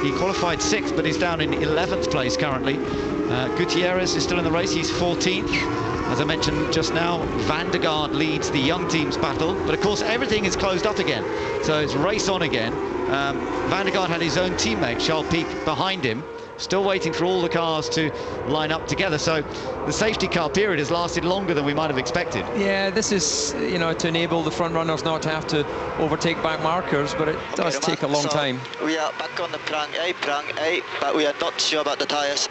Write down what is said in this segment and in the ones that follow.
He qualified 6th, but he's down in 11th place currently. Gutierrez is still in the race. He's 14th. As I mentioned just now, Van der Gaard leads the young team's battle, but of course everything is closed up again, so it's race on again. Van der Gaard had his own teammate, Charles Pic, behind him, still waiting for all the cars to line up together, so the safety car period has lasted longer than we might have expected. Yeah, this is, you know, to enable the front runners not to have to overtake back markers, but it does take a long time. We are back on the prang A, but we are not sure about the tyres.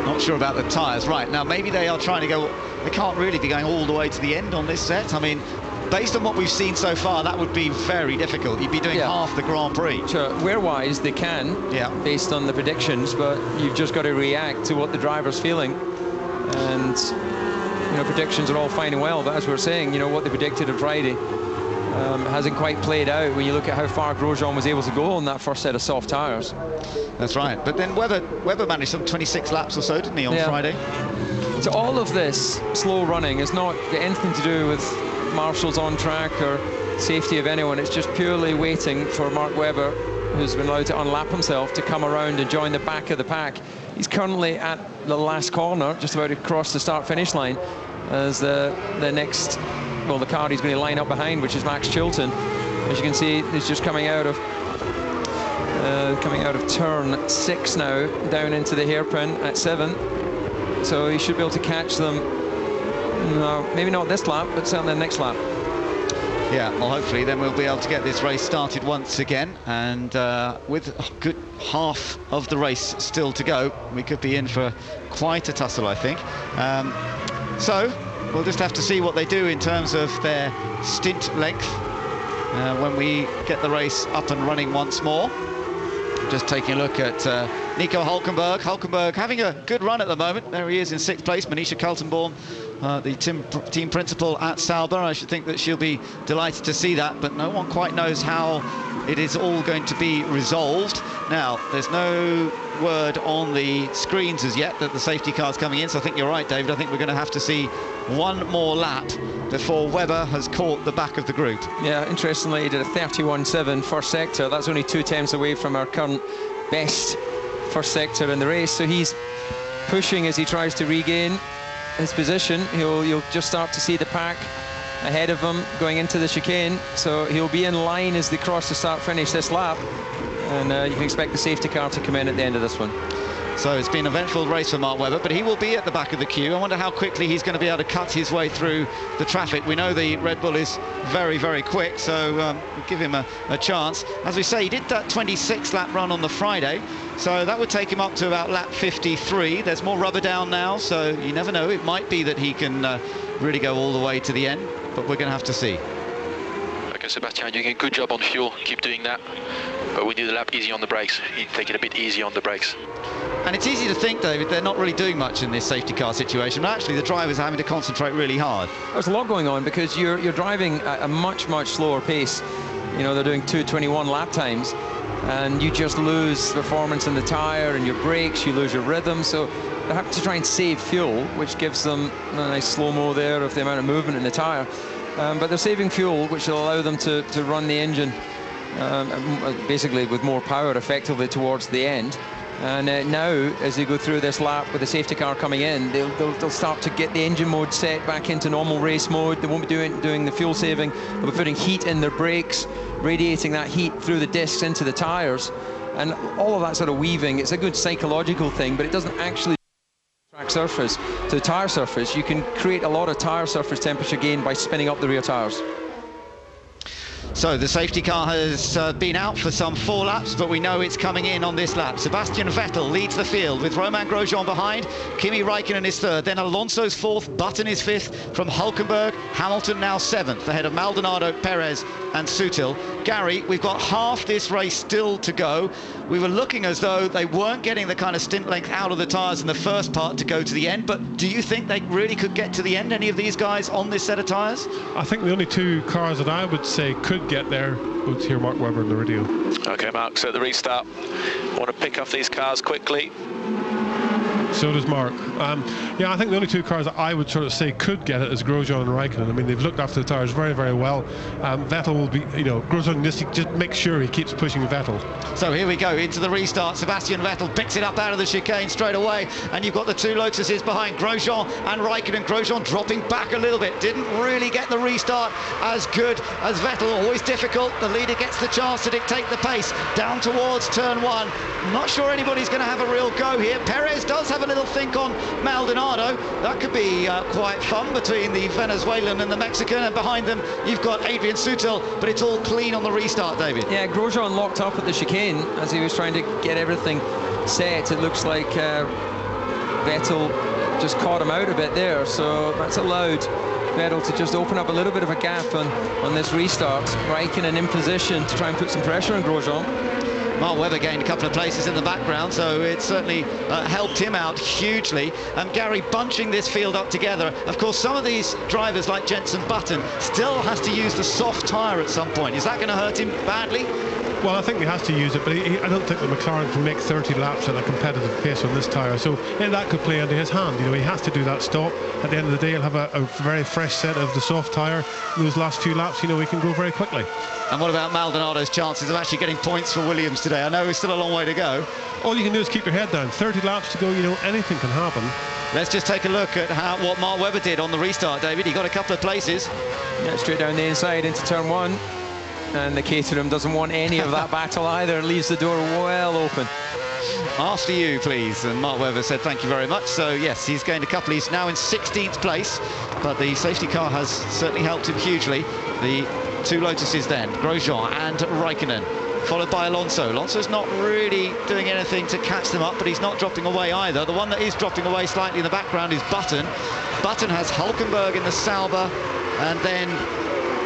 Not sure about the tyres, right. Now, maybe they are trying to go... They can't really be going all the way to the end on this set. I mean, based on what we've seen so far, that would be very difficult. You'd be doing half the Grand Prix. Sure, wear-wise, they can, based on the predictions, but you've just got to react to what the driver's feeling. And, you know, predictions are all fine and well, but as we're saying, you know, what they predicted on Friday hasn't quite played out when you look at how far Grosjean was able to go on that first set of soft tyres. That's right. But then Webber managed some 26 laps or so, didn't he, on Friday? So all of this slow running is not got anything to do with marshals on track or safety of anyone. It's just purely waiting for Mark Webber, who's been allowed to unlap himself, to come around and join the back of the pack. He's currently at the last corner, just about to cross the start-finish line, as the next, well, the car he's going to line up behind, which is Max Chilton. As you can see, he's just coming out of turn 6 now, down into the hairpin at 7. So he should be able to catch them. No, maybe not this lap, but certainly the next lap. Yeah, well, hopefully then we'll be able to get this race started once again, and with a good half of the race still to go, we could be in for quite a tussle, I think. So we'll just have to see what they do in terms of their stint length when we get the race up and running once more. Just taking a look at Nico Hulkenberg. Hulkenberg having a good run at the moment. There he is in 6th place. Manisha Kaltenborn, the team principal at Sauber. I should think that she'll be delighted to see that, but no one quite knows how it is all going to be resolved. Now, there's no word on the screens as yet that the safety car's coming in, so I think you're right, David. I think we're going to have to see one more lap before Webber has caught the back of the group. Yeah, interestingly, he did a 31.7 first sector. That's only 2 tenths away from our current best first sector in the race, so he's pushing as he tries to regain his position. You'll just start to see the pack ahead of him going into the chicane, so he'll be in line as they cross the start-finish this lap, and you can expect the safety car to come in at the end of this one. So it's been an eventful race for Mark Webber, but he will be at the back of the queue. I wonder how quickly he's going to be able to cut his way through the traffic. We know the Red Bull is very, very quick, so we'll give him a chance. As we say, he did that 26-lap run on the Friday, so that would take him up to about lap 53. There's more rubber down now, so you never know. It might be that he can really go all the way to the end, but we're going to have to see. Okay, Sebastian, you're doing a good job on fuel. Keep doing that. But we need a lap easy on the brakes. You take it a bit easy on the brakes. And it's easy to think, David, they're not really doing much in this safety car situation, but actually the drivers are having to concentrate really hard. There's a lot going on because you're driving at a much, much slower pace. You know, they're doing 2:21 lap times, and you just lose performance in the tyre and your brakes, you lose your rhythm, so they have to try and save fuel, which gives them a nice slow-mo there of the amount of movement in the tyre. But they're saving fuel, which will allow them to run the engine basically with more power effectively towards the end. And now, as they go through this lap with the safety car coming in, they'll start to get the engine mode set back into normal race mode. They won't be doing the fuel saving. They'll be putting heat in their brakes, radiating that heat through the discs into the tyres. And all of that sort of weaving, it's a good psychological thing, but it doesn't actually track surface to the tyre surface. You can create a lot of tyre surface temperature gain by spinning up the rear tyres. So the safety car has been out for some 4 laps, but we know it's coming in on this lap. Sebastian Vettel leads the field with Romain Grosjean behind. Kimi Räikkönen is 3rd, then Alonso's 4th, Button is 5th from Hulkenberg. Hamilton now 7th, ahead of Maldonado, Perez and Sutil. Gary, we've got half this race still to go. We were looking as though they weren't getting the kind of stint length out of the tyres in the first part to go to the end, but do you think they really could get to the end, any of these guys on this set of tyres? I think the only 2 cars that I would say could get there. We'll hear Mark Webber in the radio. Okay, Mark, so at the restart, I want to pick off these cars quickly. So does Mark. Yeah, I think the only two cars that I would sort of say could get it is Grosjean and Raikkonen. I mean, they've looked after the tyres very, very well. Vettel will be, Grosjean just make sure he keeps pushing Vettel. So here we go into the restart. Sebastian Vettel picks it up out of the chicane straight away, and you've got the two Lotuses behind Grosjean and Raikkonen. Grosjean dropping back a little bit, didn't really get the restart as good as Vettel. Always difficult. The leader gets the chance to dictate the pace down towards turn one. Not sure anybody's going to have a real go here. Perez does have a little think on Maldonado. That could be quite fun between the Venezuelan and the Mexican, and behind them you've got Adrian Sutil, but it's all clean on the restart, David. Yeah, Grosjean locked up at the chicane as he was trying to get everything set. It looks like Vettel just caught him out a bit there, so that's allowed Vettel to just open up a little bit of a gap on this restart. Raikkonen in position to try and put some pressure on Grosjean. Mark Webber gained a couple of places in the background, so it certainly helped him out hugely. Gary bunching this field up together. Of course, some of these drivers like Jenson Button still has to use the soft tyre at some point. Is that going to hurt him badly? Well, I think he has to use it, but I don't think the McLaren can make 30 laps at a competitive pace on this tyre, so that could play into his hand. He has to do that stop. At the end of the day, he'll have a very fresh set of the soft tyre. Those last few laps, he can go very quickly. And what about Maldonado's chances of actually getting points for Williams today? I know it's still a long way to go. All you can do is keep your head down. 30 laps to go, anything can happen. Let's just take a look at what Mark Webber did on the restart, David. He got a couple of places. Yeah, straight down the inside into turn one. And the Caterham doesn't want any of that battle either. It leaves the door well open. After you, please. And Mark Webber said thank you very much. So, yes, he's gained a couple. He's now in 16th place, but the safety car has certainly helped him hugely. The two Lotuses then, Grosjean and Raikkonen, followed by Alonso. Alonso's not really doing anything to catch them up, but he's not dropping away either. The one that is dropping away slightly in the background is Button. Button has Hulkenberg in the Sauber, and then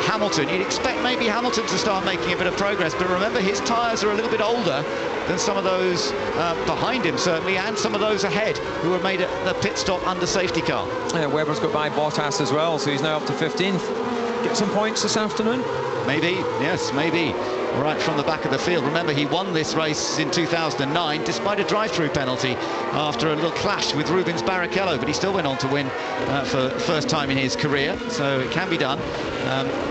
Hamilton. You'd expect maybe Hamilton to start making a bit of progress, but remember his tyres are a little bit older than some of those behind him, certainly, and some of those ahead who were made at the pit stop under safety car. Yeah, Webber's got by Bottas as well, so he's now up to 15th. Get some points this afternoon? Maybe, yes, maybe. Right from the back of the field. Remember, he won this race in 2009 despite a drive-through penalty after a little clash with Rubens Barrichello, but he still went on to win for the first time in his career, so it can be done.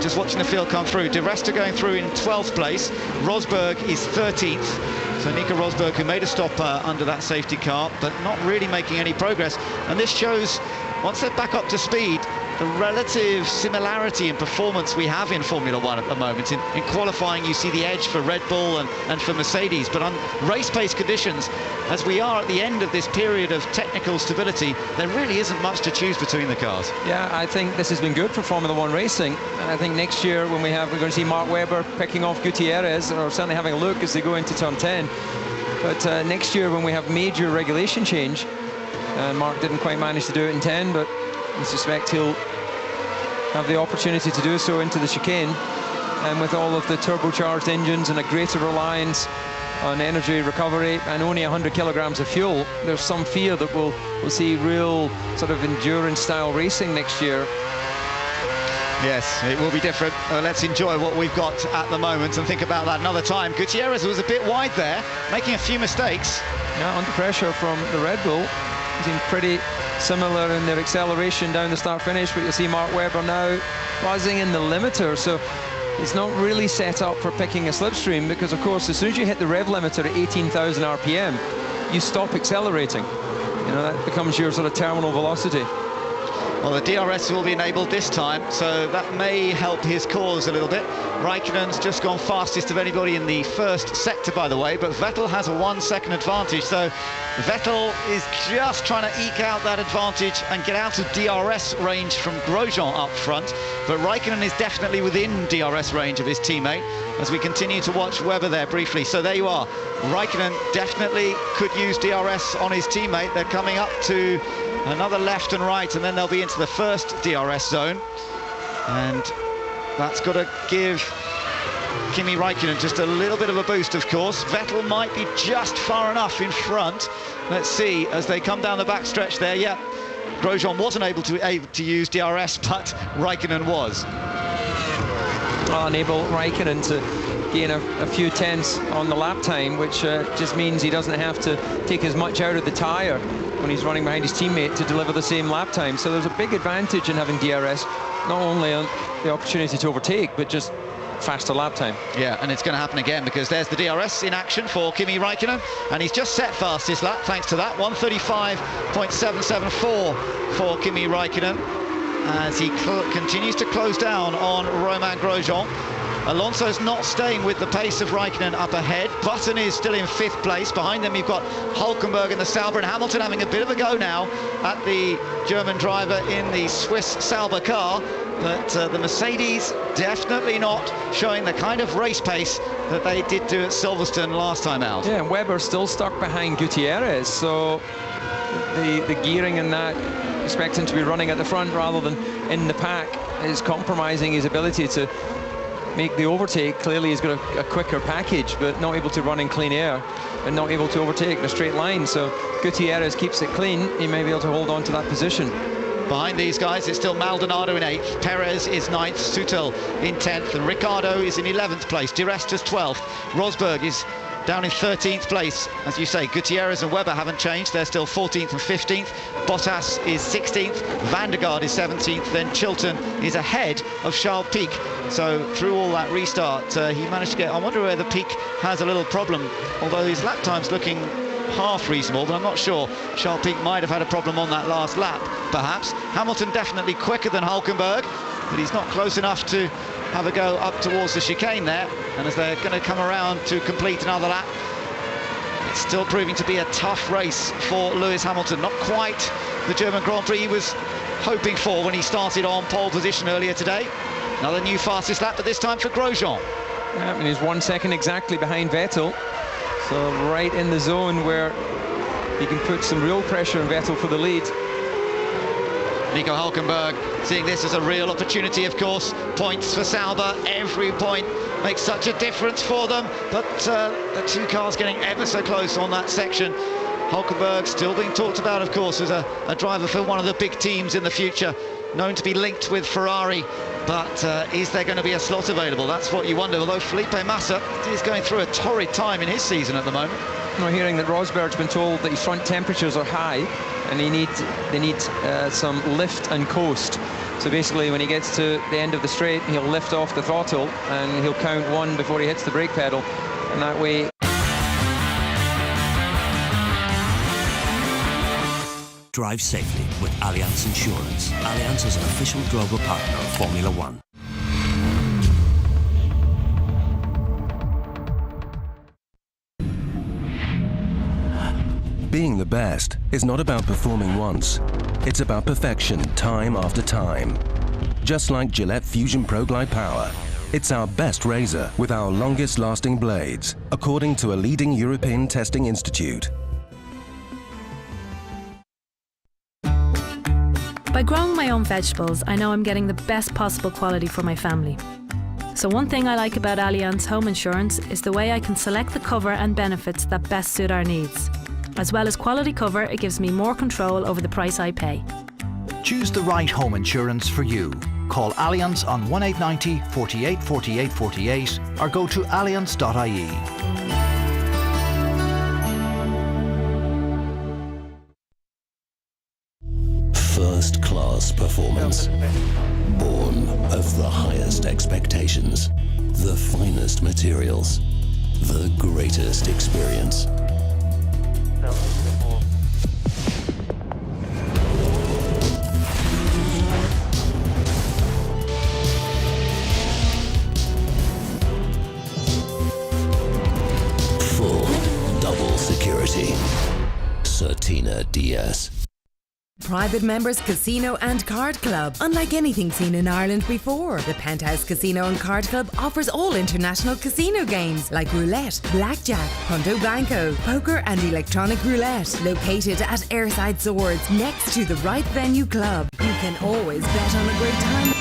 Just watching the field come through. De Resta going through in 12th place. Rosberg is 13th. So Nico Rosberg, who made a stop under that safety car, but not really making any progress. And this shows, once they're back up to speed, the relative similarity in performance we have in Formula One at the moment. In qualifying, you see the edge for Red Bull and for Mercedes, but on race pace conditions, as we are at the end of this period of technical stability, there really isn't much to choose between the cars. Yeah, I think this has been good for Formula One racing. And I think next year when we're going to see Mark Webber picking off Gutierrez, or certainly having a look as they go into turn 10. But next year when we have major regulation change, Mark didn't quite manage to do it in 10, but I suspect he'll have the opportunity to do so into the chicane, and with all of the turbocharged engines and a greater reliance on energy recovery and only 100 kilograms of fuel, there's some fear that we'll see real sort of endurance style racing next year. Yes, it will be different. Let's enjoy what we've got at the moment and think about that another time. Gutierrez was a bit wide there, making a few mistakes. Yeah, under pressure from the Red Bull. Seem pretty similar in their acceleration down the start finish, but you'll see Mark Webber now buzzing in the limiter, so it's not really set up for picking a slipstream, because of course as soon as you hit the rev limiter at 18,000 RPM, you stop accelerating. That becomes your sort of terminal velocity. Well, the DRS will be enabled this time, so that may help his cause a little bit. Raikkonen's just gone fastest of anybody in the first sector, by the way, but Vettel has a 1 second advantage, so Vettel is just trying to eke out that advantage and get out of DRS range from Grosjean up front, but Raikkonen is definitely within DRS range of his teammate as we continue to watch Webber there briefly. So there you are. Raikkonen definitely could use DRS on his teammate. They're coming up to another left and right, and then they'll be into the first DRS zone, and that's got to give Kimi Raikkonen just a little bit of a boost, of course. Vettel might be just far enough in front. Let's see as they come down the back stretch there. Yeah, Grosjean wasn't able to use DRS, but Raikkonen was. Well, enable Raikkonen to gain a few tenths on the lap time, which just means he doesn't have to take as much out of the tyre when he's running behind his teammate to deliver the same lap time. So there's a big advantage in having DRS, not only on the opportunity to overtake, but just faster lap time. Yeah, and it's going to happen again, because there's the DRS in action for Kimi Räikkönen, and he's just set fastest lap thanks to that. 1:35.774 for Kimi Räikkönen as he continues to close down on Romain Grosjean. Alonso's not staying with the pace of Räikkönen up ahead. Button is still in 5th place. Behind them, you've got Hülkenberg in the Sauber, and Hamilton having a bit of a go now at the German driver in the Swiss Sauber car. But the Mercedes definitely not showing the kind of race pace that they did do at Silverstone last time out. Yeah, and Webber still stuck behind Gutierrez, so the gearing in that, expecting to be running at the front rather than in the pack, is compromising his ability to make the overtake. Clearly he's got a quicker package, but not able to run in clean air and not able to overtake in a straight line. So Gutierrez keeps it clean, he may be able to hold on to that position. Behind these guys, it's still Maldonado in 8th, Perez is 9th, Sutil in 10th, and Ricciardo is in 11th place, Di Resta's 12th, Rosberg is down in 13th place. As you say, Gutierrez and Webber haven't changed, they're still 14th and 15th, Bottas is 16th, Van der Garde is 17th, then Chilton is ahead of Charles Pic. So through all that restart, he managed to get, I wonder whether Pic has a little problem, although his lap time's looking half reasonable, but I'm not sure. Charles Pic might have had a problem on that last lap, perhaps. Hamilton definitely quicker than Hülkenberg, but he's not close enough to have a go up towards the chicane there. And as they're going to come around to complete another lap, it's still proving to be a tough race for Lewis Hamilton. Not quite the German Grand Prix he was hoping for when he started on pole position earlier today. Another new fastest lap, but this time for Grosjean. Yeah, and he's 1 second exactly behind Vettel. So right in the zone where he can put some real pressure on Vettel for the lead. Nico Hülkenberg seeing this as a real opportunity, of course. Points for Sauber, every point makes such a difference for them, but the two cars getting ever so close on that section. Hülkenberg still being talked about, of course, as a driver for one of the big teams in the future, known to be linked with Ferrari. But is there going to be a slot available? That's what you wonder, although Felipe Massa is going through a torrid time in his season at the moment. I'm hearing that Rosberg's been told that his front temperatures are high and they need some lift and coast. So basically when he gets to the end of the straight, he'll lift off the throttle and he'll count 1 before he hits the brake pedal, and that way... Drive safely with Allianz Insurance. Allianz is an official global partner of Formula One. Being the best is not about performing once. It's about perfection time after time. Just like Gillette Fusion Pro Glide Power, it's our best razor with our longest lasting blades, according to a leading European testing institute. By growing my own vegetables, I know I'm getting the best possible quality for my family. So one thing I like about Allianz Home Insurance is the way I can select the cover and benefits that best suit our needs. As well as quality cover, it gives me more control over the price I pay. Choose the right home insurance for you. Call Allianz on 1890 48 48 48 or go to allianz.ie. First-class performance, born of the highest expectations, the finest materials, the greatest experience. Full double security. Certina DS. Private Members Casino and Card Club. Unlike anything seen in Ireland before, the Penthouse Casino and Card Club offers all international casino games like roulette, blackjack, punto banco, poker and electronic roulette. Located at Airside Swords, next to the Right Venue Club. You can always bet on a great time.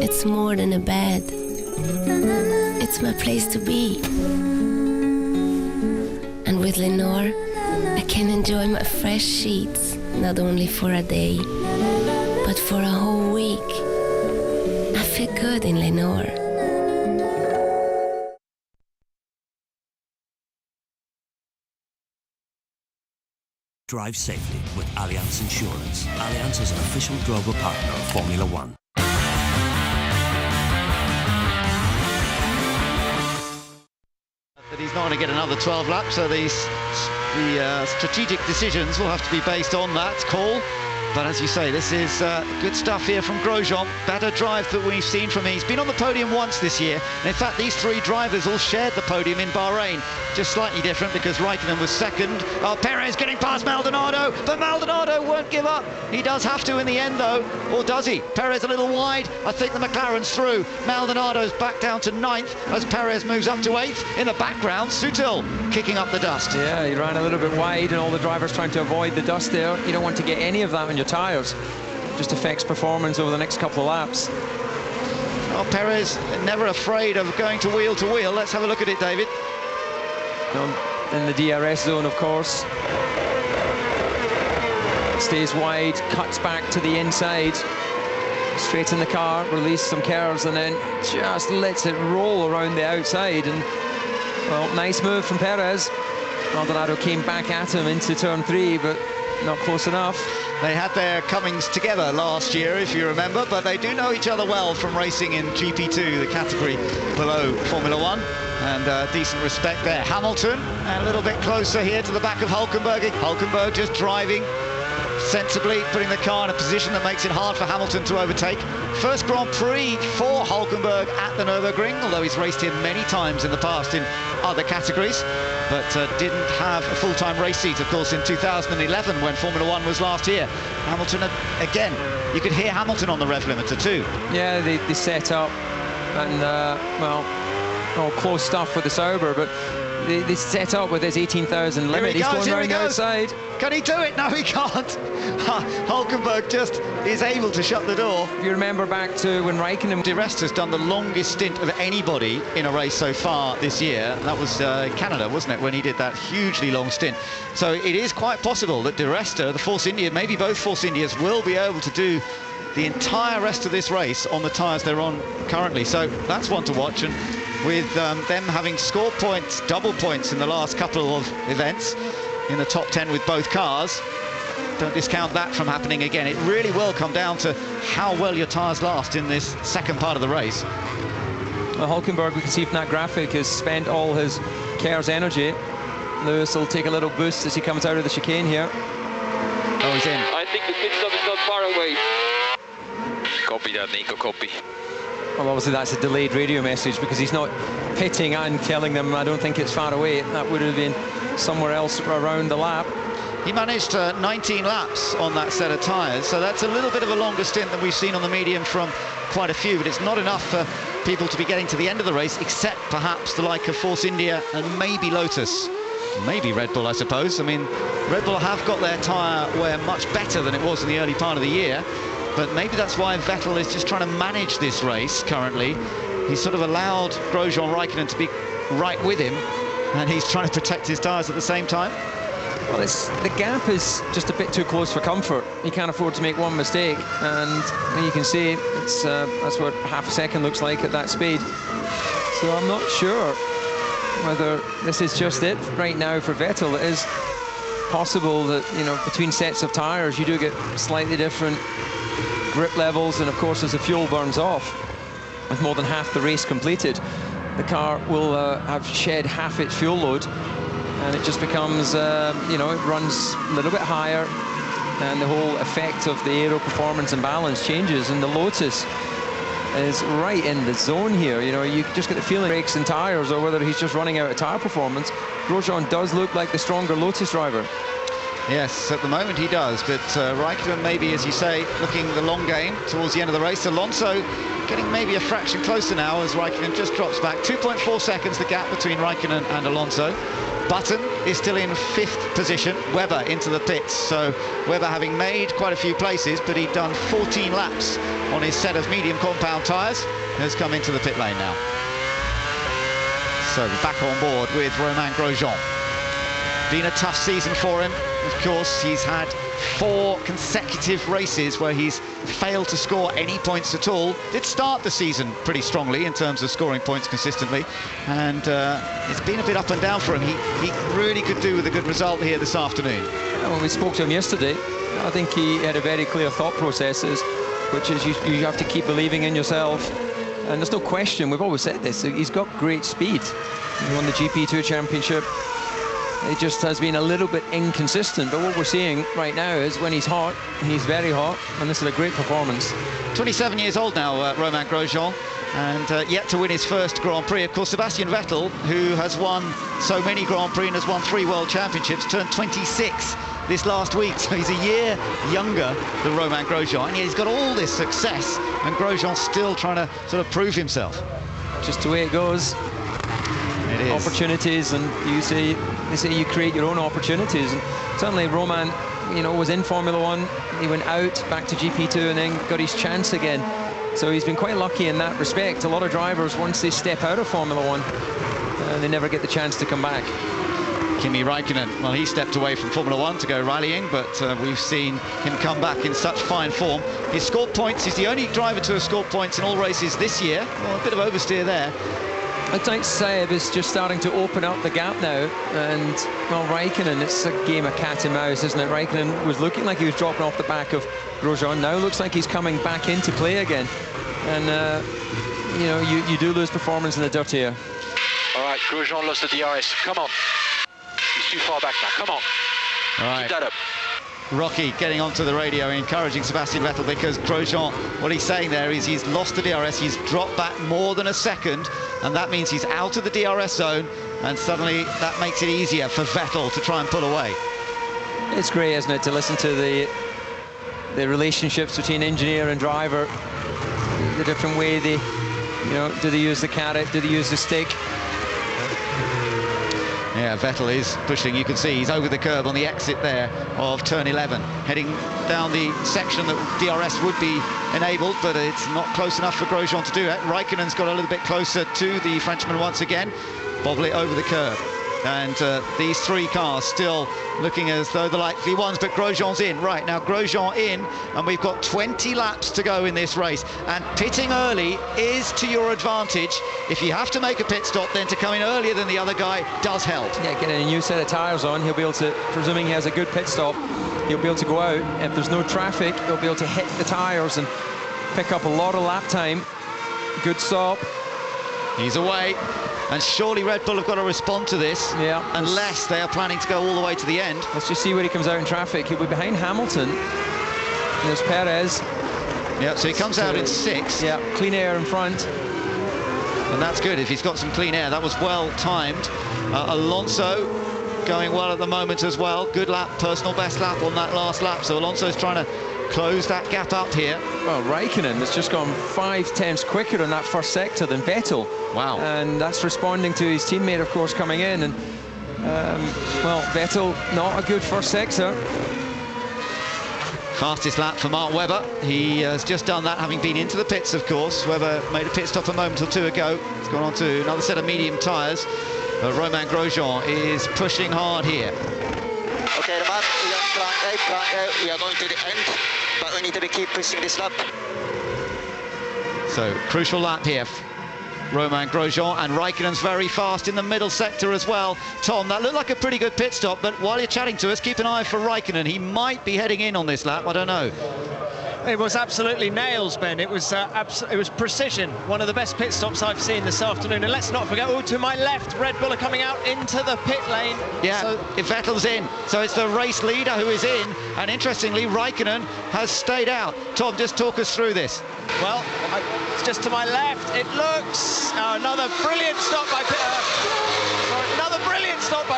It's more than a bed. It's my place to be. And with Lenore, I can enjoy my fresh sheets, not only for a day, but for a whole week. I feel good in Lenore. Drive safely with Allianz Insurance. Allianz is an official global partner of Formula One. That he's not going to get another 12 laps, so the strategic decisions will have to be based on that call. But as you say, this is good stuff here from Grosjean. Better drive that we've seen from him. He's been on the podium once this year. And in fact, these three drivers all shared the podium in Bahrain. Just slightly different because Raikkonen was second. Oh, Perez getting past Maldonado, but Maldonado won't give up. He does have to in the end, though. Or does he? Perez a little wide. I think the McLaren's through. Maldonado's back down to 9th as Perez moves up to 8th. In the background, Sutil kicking up the dust. Yeah, he ran a little bit wide and all the drivers trying to avoid the dust there. You don't want to get any of that on your tyres. Just affects performance over the next couple of laps. Oh, Perez never afraid of going to wheel. Let's have a look at it, David. In the DRS zone, of course. Stays wide, cuts back to the inside. Straight in the car, release some curves, and then just lets it roll around the outside. And, well, nice move from Perez. Maldonado came back at him into turn 3, but not close enough. They had their comings together last year, if you remember, but they do know each other well from racing in GP2, the category below Formula One, and decent respect there. Hamilton, a little bit closer here to the back of Hulkenberg. Hulkenberg just driving sensibly, putting the car in a position that makes it hard for Hamilton to overtake. First Grand Prix for Hulkenberg at the Nürburgring, although he's raced here many times in the past in other categories, but didn't have a full-time race seat, of course, in 2011 when Formula One was last year. Hamilton, again, you could hear Hamilton on the rev limiter too. Yeah, they set up, and, well, all close stuff with the Sauber, but they set up with his 18,000 limit. He's going around the outside. Can he do it? No, he can't. Hulkenberg just is able to shut the door. If you remember back to when Raikkonen... Di Resta's done the longest stint of anybody in a race so far this year. That was Canada, wasn't it, when he did that hugely long stint. So it is quite possible that Di Resta, the Force India, maybe both Force Indias, will be able to do the entire rest of this race on the tyres they're on currently. So that's one to watch. And with them having scored points, double points in the last couple of events, in the top 10 with both cars, don't discount that from happening again. It really will come down to how well your tyres last in this second part of the race. Well, Hulkenberg, we can see from that graphic, has spent all his car's energy. Lewis will take a little boost as he comes out of the chicane here. Oh, he's in. I think the pit stop is not far away. Copy that, Nico, copy. Well, obviously that's a delayed radio message because he's not pitting and telling them, I don't think it's far away. That would have been somewhere else around the lap. He managed 19 laps on that set of tyres, so that's a little bit of a longer stint than we've seen on the medium from quite a few, but it's not enough for people to be getting to the end of the race, except perhaps the like of Force India and maybe Lotus. Maybe Red Bull, I suppose. I mean, Red Bull have got their tyre wear much better than it was in the early part of the year, but maybe that's why Vettel is just trying to manage this race currently. He's sort of allowed Grosjean, Raikkonen to be right with him, and he's trying to protect his tyres at the same time. Well, the gap is just a bit too close for comfort. He can't afford to make one mistake, and you can see it's that's what half a second looks like at that speed. So I'm not sure whether this is just it right now for Vettel. It is possible that, you know, between sets of tyres you do get slightly different grip levels, and of course as the fuel burns off, with more than half the race completed, the car will have shed half its fuel load, and it just becomes, you know, it runs a little bit higher, and the whole effect of the aero performance and balance changes. And the Lotus is right in the zone here. You know, you just get the feeling brakes and tyres, or whether he's just running out of tyre performance. Grosjean does look like the stronger Lotus driver. Yes, at the moment he does, but Raikkonen maybe, as you say, looking the long game towards the end of the race. Alonso getting maybe a fraction closer now as Raikkonen just drops back. 2.4 seconds the gap between Raikkonen and Alonso. Button is still in 5th position. Webber into the pits, so Webber having made quite a few places, but he'd done 14 laps on his set of medium compound tyres, has come into the pit lane now. So back on board with Romain Grosjean. Been a tough season for him. Of course, he's had 4 consecutive races where he's failed to score any points at all. Did start the season pretty strongly in terms of scoring points consistently, and it's been a bit up and down for him. He really could do with a good result here this afternoon. When we spoke to him yesterday, I think he had a very clear thought processes, which is you have to keep believing in yourself. And there's no question, we've always said this, he's got great speed. He won the GP2 championship. It just has been a little bit inconsistent, but what we're seeing right now is when he's hot, he's very hot, and this is a great performance. 27 years old now, Romain Grosjean, and yet to win his first Grand Prix. Of course, Sebastian Vettel, who has won so many Grand Prix and has won 3 World Championships, turned 26 this last week, so he's a year younger than Romain Grosjean, and yet he's got all this success, and Grosjean's still trying to sort of prove himself. Just the way it goes. It is. Opportunities, and they say you create your own opportunities, and certainly Romain, you know, was in Formula 1, he went out back to GP2 and then got his chance again, so he's been quite lucky in that respect. A lot of drivers, once they step out of Formula 1, they never get the chance to come back. Kimi Räikkönen, well, he stepped away from Formula 1 to go rallying, but we've seen him come back in such fine form. He's scored points, he's the only driver to have scored points in all races this year. Well, a bit of oversteer there. I'd like to say is just starting to open up the gap now, and well, Räikkönen, it's a game of cat and mouse, isn't it? Räikkönen was looking like he was dropping off the back of Grosjean, now looks like he's coming back into play again, and you know, you do lose performance in the dirt here. All right, Grosjean lost the DRS, come on. He's too far back now, come on. All right. Keep that up. Rocky getting onto the radio, encouraging Sebastian Vettel, because Grosjean, what he's saying there is he's lost the DRS, he's dropped back more than a second, and that means he's out of the DRS zone, and suddenly that makes it easier for Vettel to try and pull away. It's great, isn't it, to listen to the relationships between engineer and driver, the different way they, you know, do they use the carrot, do they use the stick? Yeah, Vettel is pushing. You can see he's over the curb on the exit there of turn 11, heading down the section that DRS would be enabled, but it's not close enough for Grosjean to do that. Räikkönen's got a little bit closer to the Frenchman once again, bobble it over the curb. And these 3 cars still looking as though the likely ones, but Grosjean's in. Right, now Grosjean in, and we've got 20 laps to go in this race, and pitting early is to your advantage. If you have to make a pit stop, then to come in earlier than the other guy does help. Yeah, getting a new set of tyres on, he'll be able to, presuming he has a good pit stop, he'll be able to go out. If there's no traffic, he'll be able to hit the tyres and pick up a lot of lap time. Good stop. He's away. And surely Red Bull have got to respond to this, yeah, unless they are planning to go all the way to the end. Let's just see where he comes out in traffic. He'll be behind Hamilton. There's Perez. Yeah, so he comes out in 6. Yeah, clean air in front. And that's good if he's got some clean air. That was well timed. Alonso going well at the moment as well. Good lap, personal best lap on that last lap. So Alonso's trying to close that gap up here. Well, Räikkönen has just gone 5/10 quicker in that first sector than Vettel. Wow. And that's responding to his teammate, of course, coming in. And well, Vettel, not a good first sector. Fastest lap for Mark Webber. He has just done that, having been into the pits, of course. Webber made a pit stop a moment or 2 ago. He's gone on to another set of medium tyres. Romain Grosjean is pushing hard here. Okay, Romain, we are plan A, we are going to the end, but we need to keep pushing this lap. So, crucial lap here. Romain Grosjean, and Räikkönen's very fast in the middle sector as well. Tom, that looked like a pretty good pit stop, but while you're chatting to us, keep an eye for Räikkönen. He might be heading in on this lap, I don't know. It was absolutely nails, Ben. It was precision. One of the best pit stops I've seen this afternoon. And let's not forget, to my left, Red Bull are coming out into the pit lane. Yeah, so if Vettel's in. So it's the race leader who is in. And interestingly, Räikkönen has stayed out. Tom, just talk us through this. Well, it's just to my left. It looks another brilliant stop by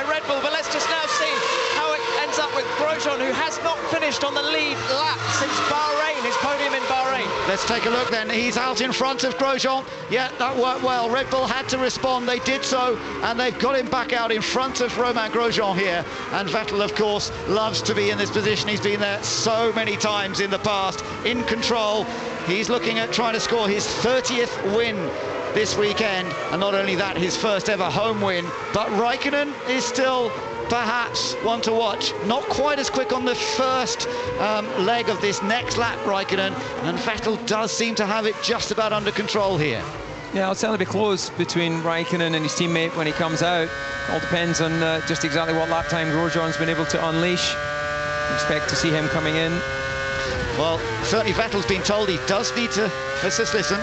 Red Bull. But let's just now see how it ends up with Grosjean, who has not finished on the lead lap since Bahrain, his podium in Bahrain. Let's take a look then. He's out in front of Grosjean. Yeah, that worked well. Red Bull had to respond. They did so, and they've got him back out in front of Romain Grosjean here. And Vettel, of course, loves to be in this position. He's been there so many times in the past, in control. He's looking at trying to score his 30th win this weekend, and not only that, his first ever home win. But Räikkönen is still perhaps one to watch. Not quite as quick on the first leg of this next lap, Räikkönen, and Vettel does seem to have it just about under control here. Yeah, it'll certainly be close between Räikkönen and his teammate when he comes out. All depends on just exactly what lap time Grosjean's been able to unleash. expect to see him coming in. Well, certainly Vettel's been told he does need to, let's just listen.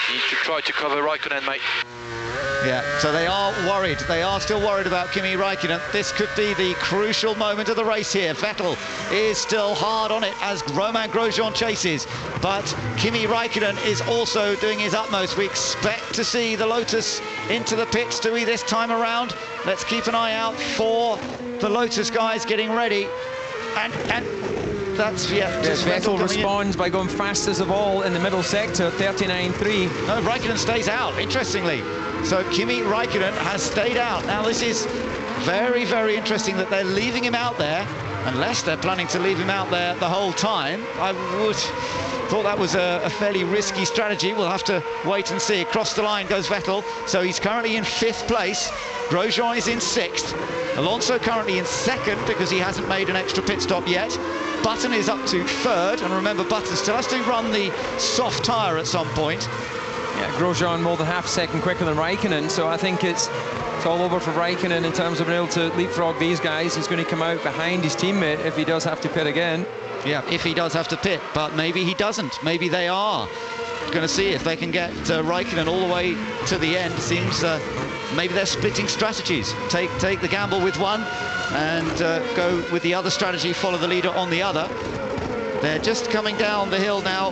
You need to try to cover Raikkonen, mate. Yeah, so they are worried. They are still worried about Kimi Raikkonen. This could be the crucial moment of the race here. Vettel is still hard on it as Romain Grosjean chases, but Kimi Raikkonen is also doing his utmost. We expect to see the Lotus into the pits, do we, this time around? Let's keep an eye out for the Lotus guys getting ready. And that's, yeah, just Vettel responds by going fastest of all in the middle sector, 39.3. No, Raikkonen stays out, interestingly. So Kimi Raikkonen has stayed out. Now this is very, very interesting that they're leaving him out there, unless they're planning to leave him out there the whole time. I would thought that was a fairly risky strategy. We'll have to wait and see. Across the line goes Vettel. So he's currently in 5th place. Grosjean is in 6th. Alonso currently in 2nd because he hasn't made an extra pit stop yet. Button is up to 3rd, and remember Button still has to run the soft tyre at some point. Yeah, Grosjean more than half a second quicker than Raikkonen, so I think it's all over for Raikkonen in terms of being able to leapfrog these guys. He's going to come out behind his teammate if he does have to pit again. Yeah, if he does have to pit, but maybe he doesn't. Maybe they are going to see if they can get Raikkonen all the way to the end. Seems maybe they're splitting strategies. Take the gamble with one and go with the other strategy, follow the leader on the other. They're just coming down the hill now,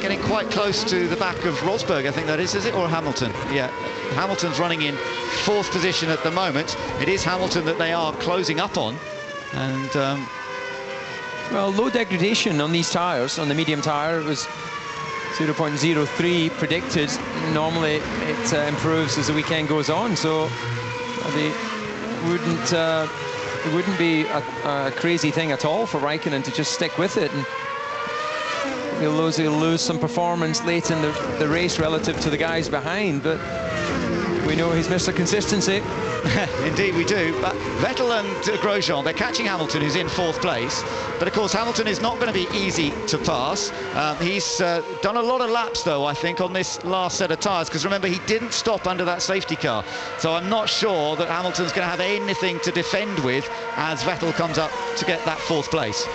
getting quite close to the back of Rosberg, I think that is it? Or Hamilton? Yeah, Hamilton's running in 4th position at the moment. It is Hamilton that they are closing up on. And well, low degradation on these tyres, on the medium tyre. It was 0.03 predicted. Normally it improves as the weekend goes on, so they wouldn't... it wouldn't be a crazy thing at all for Raikkonen to just stick with it, and he'll lose some performance late in the race relative to the guys behind, but we know he's Mr. Consistency. Indeed we do. But Vettel and Grosjean, they're catching Hamilton, who's in 4th place, but of course Hamilton is not going to be easy to pass. He's done a lot of laps though, I think, on this last set of tyres, because remember he didn't stop under that safety car, so I'm not sure that Hamilton's going to have anything to defend with as Vettel comes up to get that 4th place.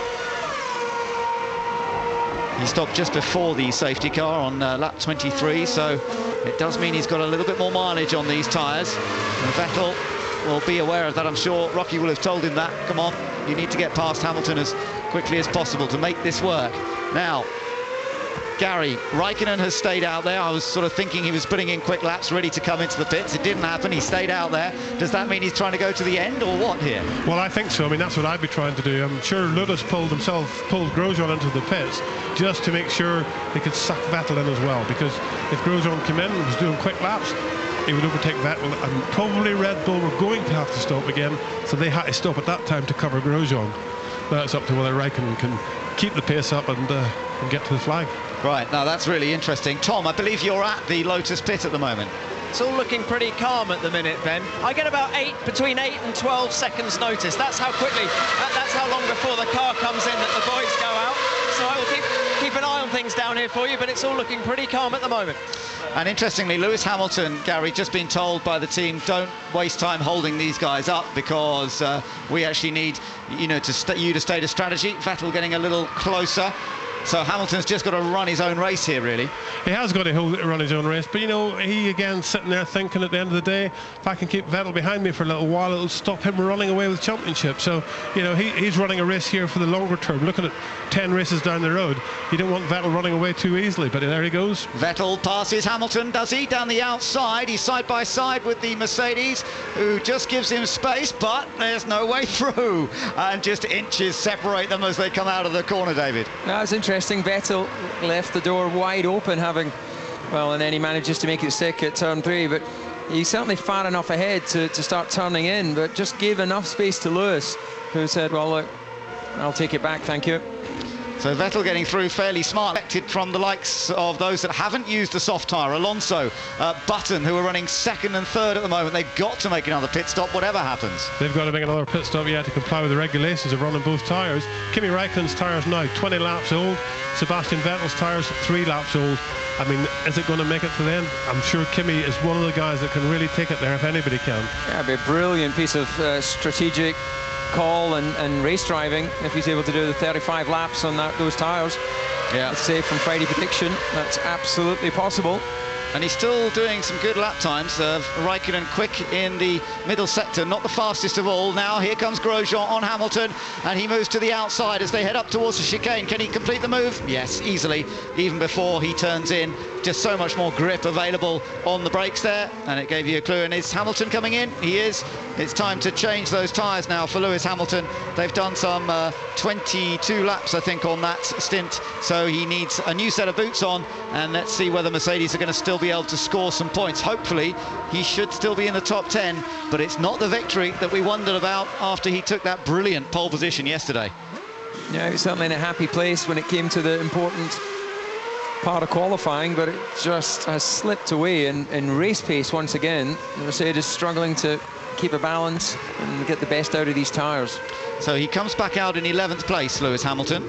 He stopped just before the safety car on lap 23, so it does mean he's got a little bit more mileage on these tyres. And Vettel will be aware of that. I'm sure Rocky will have told him that. Come on, you need to get past Hamilton as quickly as possible to make this work. Now, Gary, Raikkonen has stayed out there. I was sort of thinking he was putting in quick laps ready to come into the pits. It didn't happen. He stayed out there. Does that mean he's trying to go to the end or what here? Well, I think so. I mean, that's what I'd be trying to do. I'm sure Lotus pulled Grosjean into the pits just to make sure they could suck Vettel in as well, because if Grosjean came in and was doing quick laps, he would overtake Vettel, and probably Red Bull were going to have to stop again, so they had to stop at that time to cover Grosjean. Now it's up to whether Raikkonen can keep the pace up and get to the flag. Right, now that's really interesting. Tom, I believe you're at the Lotus pit at the moment. It's all looking pretty calm at the minute, Ben. I get about between 8 and 12 seconds notice. That's how quickly, that's how long before the car comes in that the boys go out. So I will keep an eye on things down here for you, but it's all looking pretty calm at the moment. And interestingly, Lewis Hamilton, Gary, just been told by the team, don't waste time holding these guys up, because we actually need, you to stay to strategy. Vettel getting a little closer. So Hamilton's just got to run his own race here, really. He has got to run his own race, but he again sitting there thinking at the end of the day, if I can keep Vettel behind me for a little while, it'll stop him running away with championship. So he's running a race here for the longer term. Looking at 10 races down the road, you don't want Vettel running away too easily, but there he goes. Vettel passes Hamilton, does he? Down the outside, he's side by side with the Mercedes, who just gives him space, but there's no way through, and just inches separate them as they come out of the corner, David. That's interesting. Vettel left the door wide open, and then he manages to make it stick at turn 3, but he's certainly far enough ahead to start turning in, but just gave enough space to Lewis, who said, well, look, I'll take it back, thank you. So Vettel getting through fairly smart, from the likes of those that haven't used the soft tyre. Alonso, Button, who are running 2nd and 3rd at the moment. They've got to make another pit stop, whatever happens. They've got to make another pit stop, to comply with the regulations of running both tyres. Kimi Raikkonen's tyres now 20 laps old. Sebastian Vettel's tyres 3 laps old. I mean, is it going to make it to the end? I'm sure Kimi is one of the guys that can really take it there if anybody can. Yeah, it'd be a brilliant piece of strategic call and race driving, if he's able to do the 35 laps on those tyres. Yeah. Let's say from Friday prediction, that's absolutely possible. And he's still doing some good lap times. Raikkonen quick in the middle sector, not the fastest of all. Now here comes Grosjean on Hamilton, and he moves to the outside as they head up towards the chicane. Can he complete the move? Yes, easily, even before he turns in. Just so much more grip available on the brakes there, and it gave you a clue. And is Hamilton coming in? He is. It's time to change those tyres now for Lewis Hamilton. They've done some 22 laps, I think, on that stint, so he needs a new set of boots on, and let's see whether Mercedes are going to still be able to score some points. Hopefully, he should still be in the top 10, but it's not the victory that we wondered about after he took that brilliant pole position yesterday. Yeah, he was certainly in a happy place when it came to the important part of qualifying, but it just has slipped away in race pace once again. Mercedes struggling to keep a balance and get the best out of these tyres. So he comes back out in 11th place, Lewis Hamilton.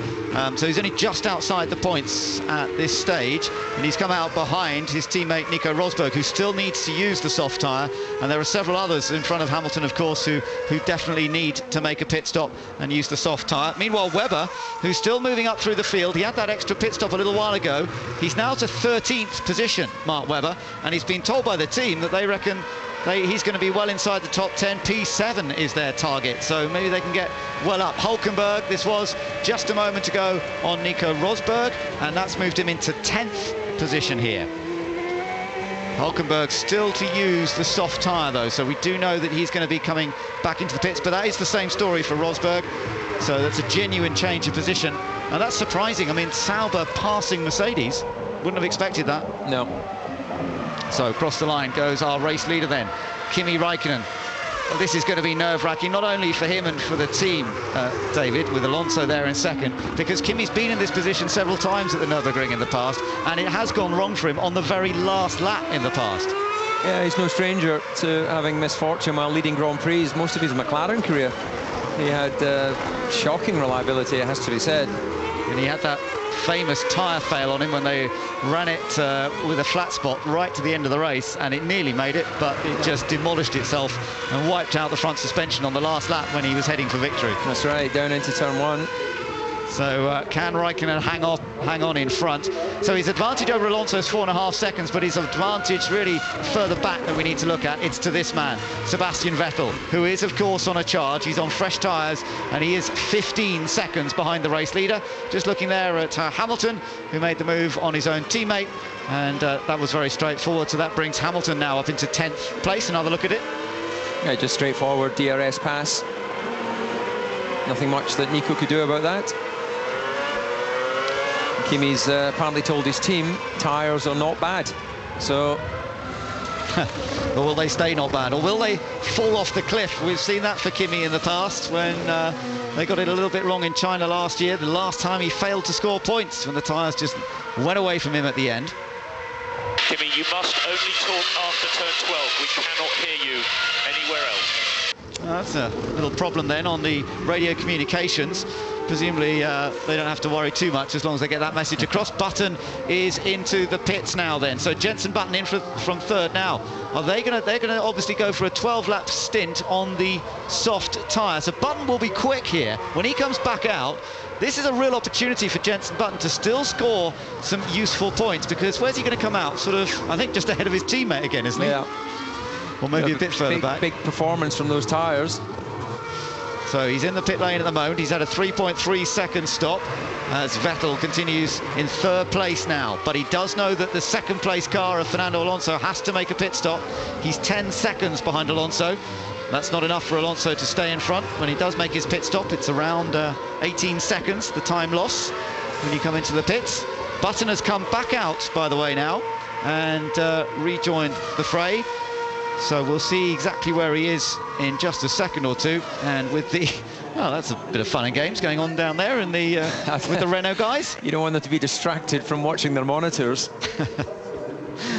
So he's only just outside the points at this stage, and he's come out behind his teammate Nico Rosberg, who still needs to use the soft tyre. And there are several others in front of Hamilton, of course, who definitely need to make a pit stop and use the soft tyre. Meanwhile, Webber, who's still moving up through the field, he had that extra pit stop a little while ago. He's now to 13th position, Mark Webber, and he's been told by the team that they reckon he's going to be well inside the top 10. P7 is their target, so maybe they can get well up. Hulkenberg, this was just a moment ago on Nico Rosberg, and that's moved him into 10th position here. Hulkenberg still to use the soft tyre though, so we do know that he's going to be coming back into the pits, but that is the same story for Rosberg, so that's a genuine change of position, and that's surprising. I mean, Sauber passing Mercedes, wouldn't have expected that. No. So across the line goes our race leader then, Kimi Raikkonen. Well, this is going to be nerve-wracking, not only for him and for the team, David, with Alonso there in second, because Kimi's been in this position several times at the Nürburgring in the past, and it has gone wrong for him on the very last lap in the past. Yeah, he's no stranger to having misfortune while leading Grand Prix. Most of his McLaren career, he had shocking reliability, it has to be said. And he had that famous tyre fail on him when they ran it with a flat spot right to the end of the race, and it nearly made it, but it just demolished itself and wiped out the front suspension on the last lap when he was heading for victory. That's right, down into turn one. So can Raikkonen hang on in front? So his advantage over Alonso is 4.5 seconds, but his advantage really further back that we need to look at, it's to this man, Sebastian Vettel, who is of course on a charge. He's on fresh tyres, and he is 15 seconds behind the race leader. Just looking there at Hamilton, who made the move on his own teammate, and that was very straightforward. So that brings Hamilton now up into 10th place. Another look at it. Yeah, just straightforward DRS pass. Nothing much that Nico could do about that. Kimi's apparently told his team tyres are not bad, so or will they stay not bad, or will they fall off the cliff? We've seen that for Kimi in the past when they got it a little bit wrong in China last year. The last time he failed to score points when the tyres just went away from him at the end. Kimi, you must only talk after turn 12. We cannot hear you anywhere else. That's a little problem then on the radio communications. Presumably they don't have to worry too much as long as they get that message across. Button is into the pits now then. So Jenson Button in from third now. Are they're going to obviously go for a 12-lap stint on the soft tyre. So Button will be quick here. When he comes back out, this is a real opportunity for Jenson Button to still score some useful points, because where's he going to come out? Sort of, I think, just ahead of his teammate again, isn't he? Yeah. Or maybe a bit further back. Big performance from those tyres. So he's in the pit lane at the moment. He's had a 3.3 second stop as Vettel continues in third place now. But he does know that the second place car of Fernando Alonso has to make a pit stop. He's 10 seconds behind Alonso. That's not enough for Alonso to stay in front. When he does make his pit stop, it's around 18 seconds, the time loss, when you come into the pits. Button has come back out, by the way, now, and rejoined the fray. So we'll see exactly where he is in just a second or two. And with the, well, that's a bit of fun and games going on down there in the with the Renault guys. You don't want them to be distracted from watching their monitors.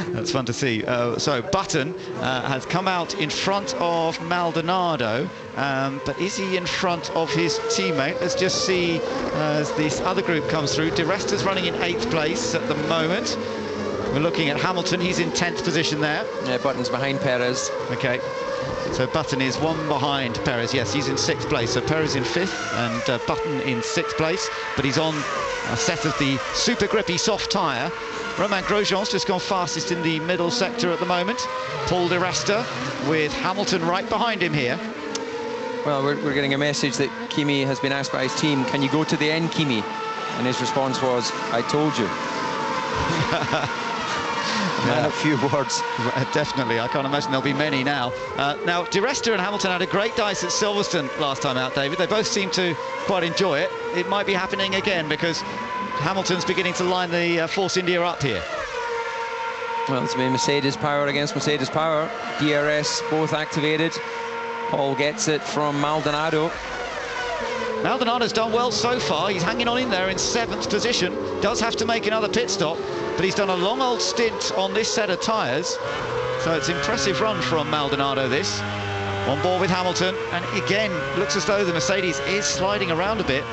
That's fun to see. So Button has come out in front of Maldonado, but is he in front of his teammate? Let's just see as this other group comes through. Di Resta's running in 8th place at the moment. We're looking at Hamilton. He's in 10th position there. Yeah, Button's behind Perez. Okay. So Button is one behind Perez. Yes, he's in 6th place. So Perez in 5th and Button in 6th place. But he's on a set of the super grippy soft tyre. Romain Grosjean's just gone fastest in the middle sector at the moment. Paul di Resta with Hamilton right behind him here. Well, we're getting a message that Kimi has been asked by his team, can you go to the end, Kimi? And his response was, I told you. Man, a few words. Definitely, I can't imagine there'll be many now. Now, Di Resta and Hamilton had a great dice at Silverstone last time out, David. They both seem to quite enjoy it. It might be happening again because Hamilton's beginning to line the Force India up here. Well, it's been Mercedes power against Mercedes power. DRS both activated. Paul gets it from Maldonado. Maldonado's done well so far. He's hanging on in there in 7th position. Does have to make another pit stop, but he's done a long old stint on this set of tyres. So it's an impressive run from Maldonado, this. On board with Hamilton, and again, looks as though the Mercedes is sliding around a bit.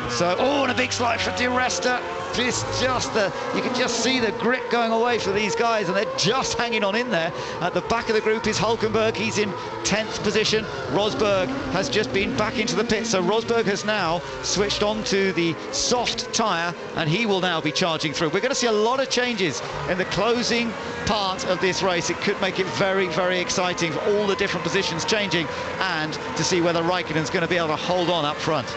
So, oh, and a big slide for Di Resta. You can just see the grip going away for these guys, and they're just hanging on in there. At the back of the group is Hulkenberg. He's in 10th position. Rosberg has just been back into the pit, so Rosberg has now switched on to the soft tyre, and he will now be charging through. We're going to see a lot of changes in the closing part of this race. It could make it very, very exciting for all the different positions changing, and to see whether Raikkonen's going to be able to hold on up front.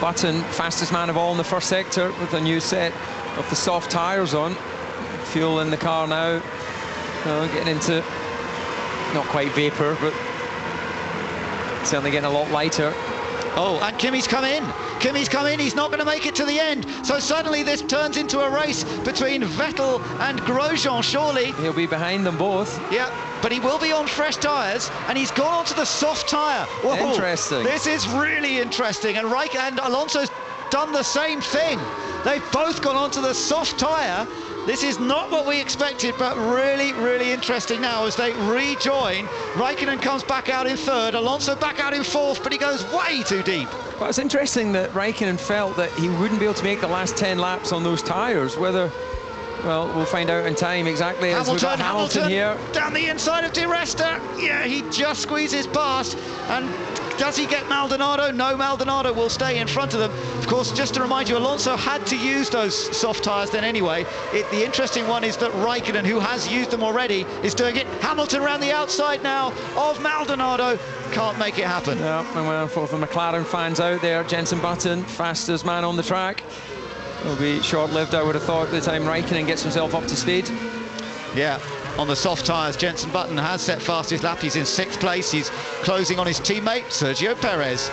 Button, fastest man of all in the first sector with a new set of the soft tyres on. Fuel in the car now, getting into, not quite vapour, but certainly getting a lot lighter. Oh, and Kimi's come in. Kimi's come in. He's not going to make it to the end. So suddenly this turns into a race between Vettel and Grosjean, surely. He'll be behind them both. Yeah, but he will be on fresh tyres, and he's gone onto the soft tyre. Whoa, interesting. This is really interesting. And and Alonso's done the same thing. They've both gone onto the soft tyre. This is not what we expected, but really, really interesting now as they rejoin. Raikkonen comes back out in 3rd, Alonso back out in 4th, but he goes way too deep. Well, it's interesting that Raikkonen felt that he wouldn't be able to make the last 10 laps on those tyres. Whether, well, we'll find out in time exactly. As we've got Hamilton here. Down the inside of Di Resta. Yeah, he just squeezes past. And does he get Maldonado? No, Maldonado will stay in front of them. Of course, just to remind you, Alonso had to use those soft tyres then anyway. The interesting one is that Raikkonen, who has used them already, is doing it. Hamilton around the outside now of Maldonado. Can't make it happen. Yeah, and for the McLaren fans out there, Jenson Button, fastest man on the track. It'll be short-lived, I would have thought, by the time Raikkonen gets himself up to speed. Yeah, on the soft tyres, Jenson Button has set fastest lap. He's in 6th place. He's closing on his teammate, Sergio Perez.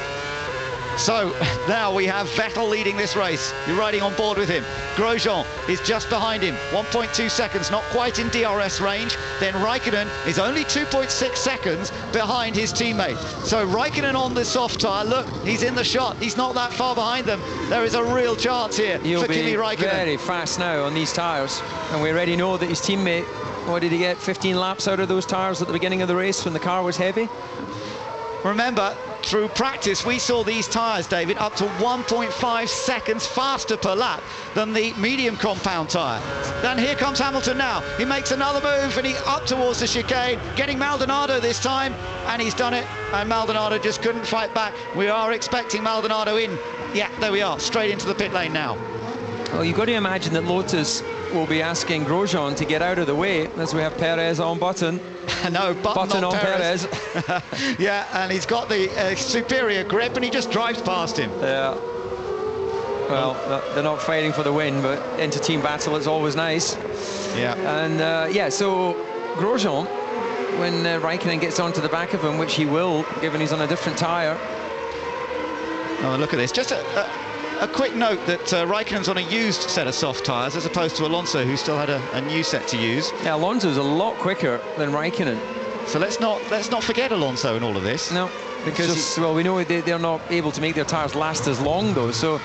So now we have Vettel leading this race. You're riding on board with him. Grosjean is just behind him, 1.2 seconds, not quite in DRS range. Then Raikkonen is only 2.6 seconds behind his teammate. So Raikkonen on the soft tyre, look, he's in the shot. He's not that far behind them. There is a real chance here for Kimi Raikkonen. He'll be very fast now on these tyres. And we already know that his teammate, what did he get, 15 laps out of those tyres at the beginning of the race when the car was heavy? Remember, through practice, we saw these tyres, David, up to 1.5 seconds faster per lap than the medium compound tyre. Then here comes Hamilton now. He makes another move and he up towards the chicane, getting Maldonado this time, and he's done it. And Maldonado just couldn't fight back. We are expecting Maldonado in. Yeah, there we are, straight into the pit lane now. Well, you've got to imagine that Lotus will be asking Grosjean to get out of the way as we have Perez on Button. No, Button on Perez. Yeah, and he's got the superior grip and he just drives past him. Yeah. Well, they're not fighting for the win, but into team battle it's always nice. Yeah. And yeah, so Grosjean, when Raikkonen gets onto the back of him, which he will, given he's on a different tyre. Oh, look at this. Just a quick note that Raikkonen's on a used set of soft tyres as opposed to Alonso, who still had a new set to use. Yeah, Alonso's a lot quicker than Raikkonen. So let's not forget Alonso in all of this. No, because well, we know they're not able to make their tyres last as long though. So,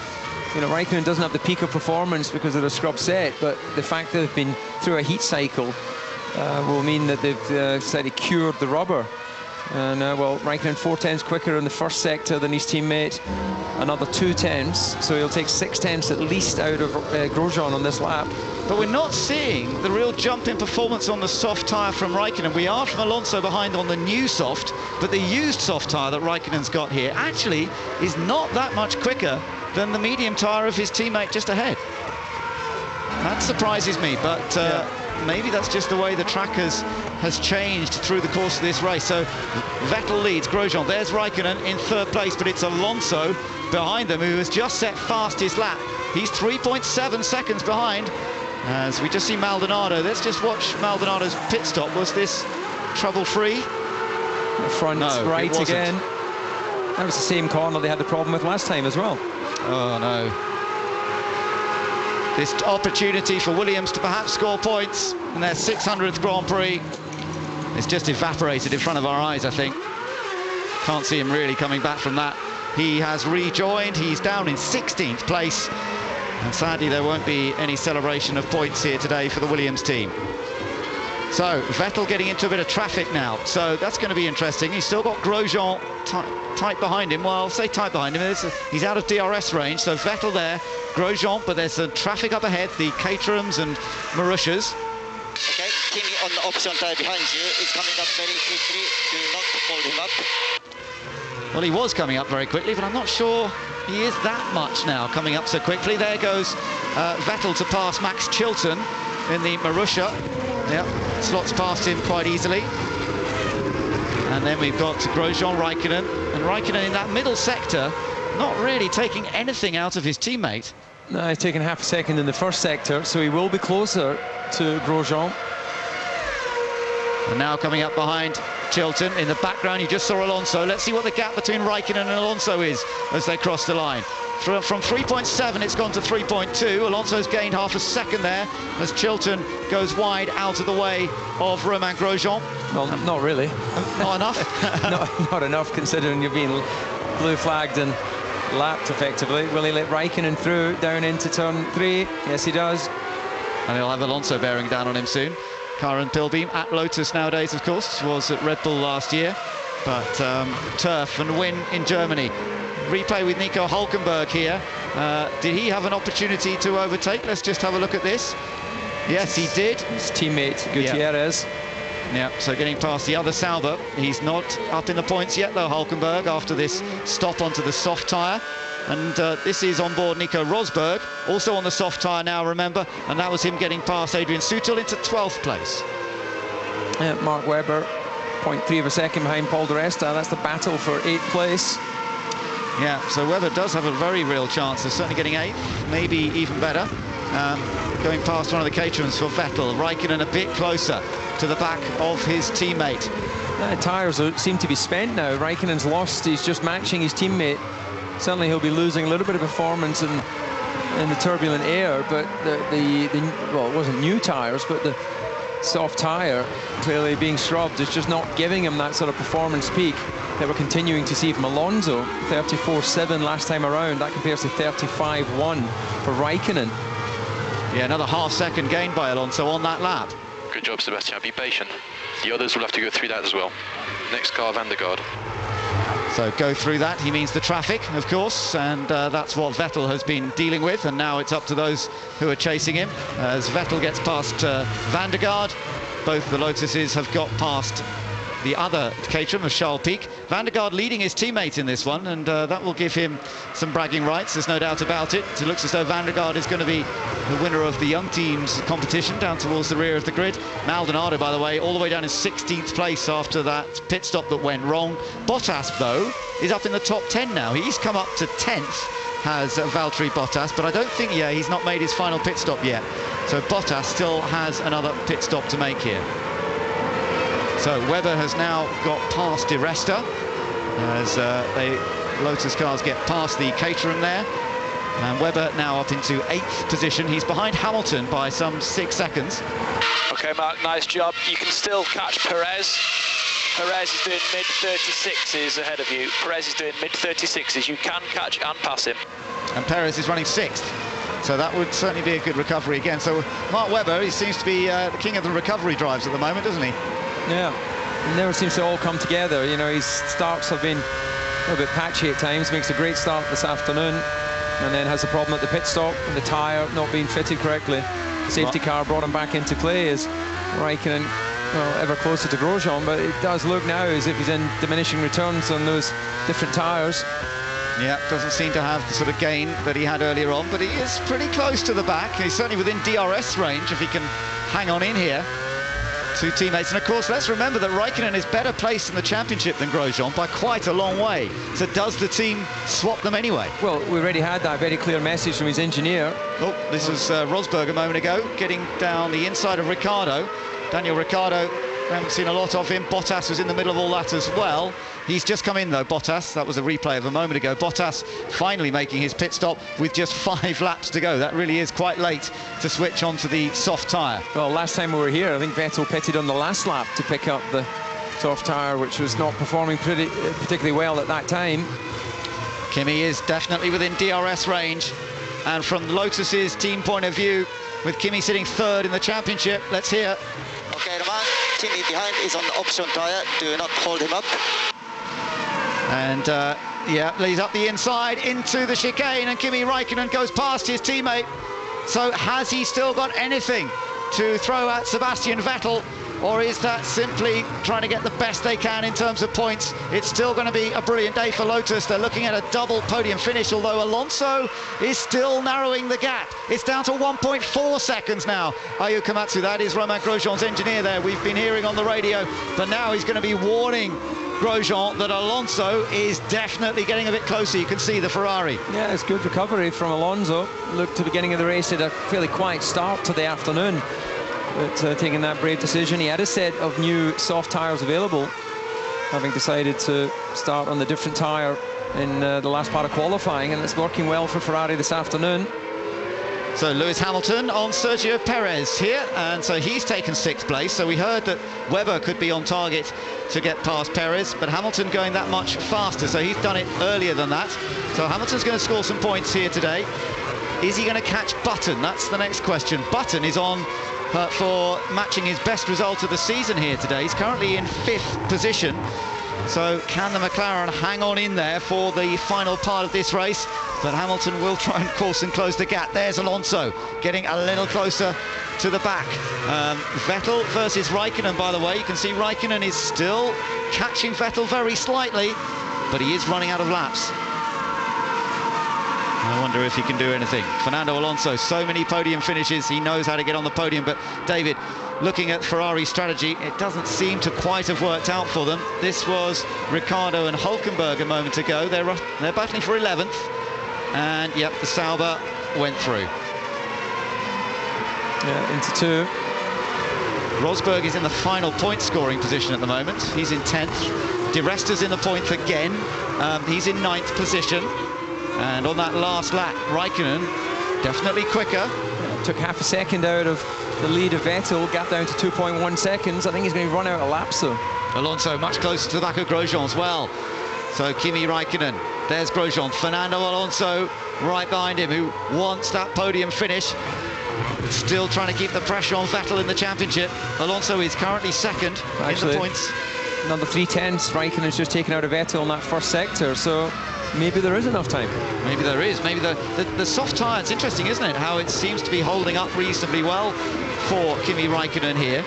you know, Raikkonen doesn't have the peak of performance because of the scrub set, but the fact that they've been through a heat cycle will mean that they've slightly cured the rubber. And well, Raikkonen 4/10 quicker in the first sector than his teammate, another 2/10, so he'll take 6/10 at least out of Grosjean on this lap. But we're not seeing the real jump in performance on the soft tyre from Raikkonen. We are from Alonso behind on the new soft, but the used soft tyre that Raikkonen's got here actually is not that much quicker than the medium tyre of his teammate just ahead. That surprises me, but maybe that's just the way the track has changed through the course of this race. So Vettel leads Grosjean. There's Raikkonen in third place, but it's Alonso behind them who has just set fastest lap. He's 3.7 seconds behind. As we just see Maldonado. Let's just watch Maldonado's pit stop. Was this trouble-free? Front right again. That was the same corner they had the problem with last time as well. Oh no. This opportunity for Williams to perhaps score points in their 600th Grand Prix is just evaporated in front of our eyes, I think. Can't see him really coming back from that. He has rejoined. He's down in 16th place. And sadly, there won't be any celebration of points here today for the Williams team. So, Vettel getting into a bit of traffic now. So, that's going to be interesting. He's still got Grosjean tight behind him. Well, I'll say tight behind him. He's out of DRS range. So, Vettel there, Grosjean, but there's some traffic up ahead. The Caterhams and Marussias. Okay, Kimi on the option tyre behind you is coming up very quickly. Do not hold him up. Well, he was coming up very quickly, but I'm not sure he is that much now coming up so quickly. There goes Vettel to pass Max Chilton in the Marussia. Yep, slots past him quite easily. And then we've got Grosjean, Raikkonen. And Raikkonen in that middle sector, not really taking anything out of his teammate. No, he's taken half a second in the first sector, so he will be closer to Grosjean. And now coming up behind Chilton. In the background, you just saw Alonso. Let's see what the gap between Raikkonen and Alonso is as they cross the line. From 3.7, it's gone to 3.2. Alonso's gained half a second there as Chilton goes wide out of the way of Romain Grosjean. Well, not really. Not enough? not enough, considering you're being blue flagged and lapped effectively. Will he let Raikkonen through down into turn 3? Yes, he does. And he'll have Alonso bearing down on him soon. Karen Pilbeam at Lotus nowadays, of course, was at Red Bull last year, but turf and win in Germany. Replay with Nico Hülkenberg here. Did he have an opportunity to overtake? Let's just have a look at this. Yes, he did. His teammate Gutierrez. Yeah, so getting past the other Sauber. He's not up in the points yet, though, Hülkenberg, after this stop onto the soft tyre. And this is on board Nico Rosberg, also on the soft tyre now, remember, and that was him getting past Adrian Sutil into 12th place. Mark Webber, 0.3 of a second behind Paul di Resta. That's the battle for 8th place. Yeah, so Webber does have a very real chance of certainly getting 8th, maybe even better. Going past one of the Caterhams for Vettel. Raikkonen a bit closer to the back of his teammate. Tyres seem to be spent now. Raikkonen's lost. He's just matching his teammate. Certainly he'll be losing a little bit of performance in the turbulent air, but well, it wasn't new tyres, but the soft tyre clearly being scrubbed is just not giving him that sort of performance peak that we're continuing to see from Alonso. 34.7 last time around. That compares to 35.1 for Raikkonen. Yeah, another half-second gain by Alonso on that lap. Good job, Sebastian. Be patient. The others will have to go through that as well. Next car, Van der Garde. So go through that, he means the traffic, of course, and that's what Vettel has been dealing with, and now it's up to those who are chasing him. As Vettel gets past Van der Garde, both the Lotuses have got past the other Caterham of Charles Pic. Van der Garde leading his teammate in this one, and that will give him some bragging rights, there's no doubt about it. It looks as though Van der Garde is going to be the winner of the young teams competition down towards the rear of the grid. Maldonado, by the way, all the way down in 16th place after that pit stop that went wrong. Bottas, though, is up in the top 10 now. He's come up to 10th, has Valtteri Bottas, but I don't think, he's not made his final pit stop yet. So Bottas still has another pit stop to make here. So Webber has now got past Di Resta as Lotus cars get past the Caterham there. And Webber now up into 8th position. He's behind Hamilton by some 6 seconds. Okay, Mark, nice job. You can still catch Perez. Perez is doing mid-36s ahead of you. Perez is doing mid-36s. You can catch and pass him. And Perez is running 6th. So that would certainly be a good recovery again. So Mark Webber, he seems to be the king of the recovery drives at the moment, doesn't he? Yeah, it never seems to all come together. You know, his starts have been a little bit patchy at times. Makes a great start this afternoon, and then has a problem at the pit stop and the tyre not being fitted correctly. Safety car brought him back into play as Raikkonen, well, ever closer to Grosjean, but it does look now as if he's in diminishing returns on those different tyres. Yeah, doesn't seem to have the sort of gain that he had earlier on, but he is pretty close to the back. He's certainly within DRS range if he can hang on in here. Two teammates, and of course let's remember that Raikkonen is better placed in the championship than Grosjean by quite a long way. So does the team swap them anyway? Well, we already had that very clear message from his engineer. Oh, this was Rosberg a moment ago, getting down the inside of Ricciardo. Daniel Ricciardo, we haven't seen a lot of him. Bottas was in the middle of all that as well. He's just come in though, Bottas. That was a replay of a moment ago. Bottas finally making his pit stop with just 5 laps to go. That really is quite late to switch onto the soft tyre. Well, last time we were here, I think Vettel pitted on the last lap to pick up the soft tyre, which was not performing particularly well at that time. Kimi is definitely within DRS range, and from Lotus's team point of view, with Kimi sitting 3rd in the championship, let's hear. Okay, Roman, Kimi behind is on the option tyre. Do not hold him up. And yeah, he's up the inside into the chicane, and Kimi Raikkonen goes past his teammate. So has he still got anything to throw at Sebastian Vettel, or is that simply trying to get the best they can in terms of points? It's still going to be a brilliant day for Lotus. They're looking at a double podium finish, although Alonso is still narrowing the gap. It's down to 1.4 seconds now. Ayu Komatsu, that is Romain Grosjean's engineer there. We've been hearing on the radio, but now he's going to be warning Grosjean that Alonso is definitely getting a bit closer. You can see the Ferrari. Yeah, it's good recovery from Alonso. Looked at the beginning of the race, had a fairly quiet start to the afternoon, but taking that brave decision. He had a set of new soft tyres available, having decided to start on the different tyre in the last part of qualifying, and it's working well for Ferrari this afternoon. So Lewis Hamilton on Sergio Perez here, and so he's taken 6th place. So we heard that Webber could be on target to get past Perez, but Hamilton going that much faster, so he's done it earlier than that. So Hamilton's going to score some points here today. Is he going to catch Button? That's the next question. Button is on for matching his best result of the season here today. He's currently in 5th position. So can the McLaren hang on in there for the final part of this race? But Hamilton will try and course and close the gap. There's Alonso getting a little closer to the back. Vettel versus Raikkonen, by the way. You can see Raikkonen is still catching Vettel very slightly, but he is running out of laps. I wonder if he can do anything. Fernando Alonso, so many podium finishes. He knows how to get on the podium, but David, looking at Ferrari's strategy, it doesn't seem to quite have worked out for them. This was Ricciardo and Hülkenberg a moment ago. They're battling for 11th, and yep, the Sauber went through. Yeah, into 2. Rosberg is in the final point scoring position at the moment. He's in 10th. Di Resta's in the points again. He's in 9th position. And on that last lap, Raikkonen definitely quicker. Yeah, took half a second out of the lead of Vettel, got down to 2.1 seconds. I think he's going to run out of laps though. Alonso much closer to the back of Grosjean as well. So Kimi Raikkonen, there's Grosjean. Fernando Alonso right behind him, who wants that podium finish. Still trying to keep the pressure on Vettel in the championship. Alonso is currently 2nd in the points. Another 3/10. Raikkonen's just taken out of Vettel in that first sector, so maybe there is enough time. Maybe there is. Maybe the soft tyre, it's interesting, isn't it, how it seems to be holding up reasonably well for Kimi Raikkonen here,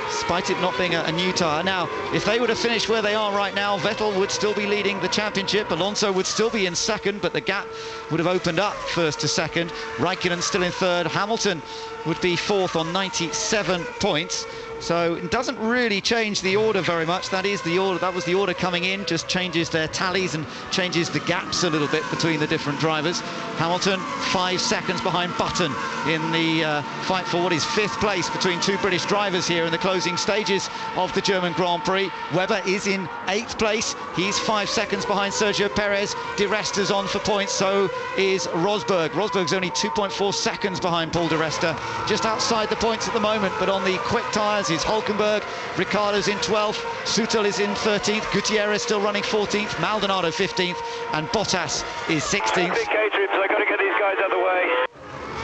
despite it not being a new tyre. Now, if they were to finish where they are right now, Vettel would still be leading the championship. Alonso would still be in 2nd, but the gap would have opened up 1st to 2nd. Raikkonen still in 3rd. Hamilton would be 4th on 97 points. So it doesn't really change the order very much. That is the order. That was the order coming in. Just changes their tallies and changes the gaps a little bit between the different drivers. Hamilton 5 seconds behind Button in the fight for what is 5th place between 2 British drivers here in the closing stages of the German Grand Prix. Webber is in 8th place. He's 5 seconds behind Sergio Perez. Di Resta's on for points. So is Rosberg. Rosberg's only 2.4 seconds behind Paul Di Resta. Just outside the points at the moment, but on the quick tyres is Hülkenberg. Ricciardo's in 12th. Sutil is in 13th. Gutierrez still running 14th. Maldonado 15th. And Bottas is 16th. Big K-trips, I've got to get these guys out of the way.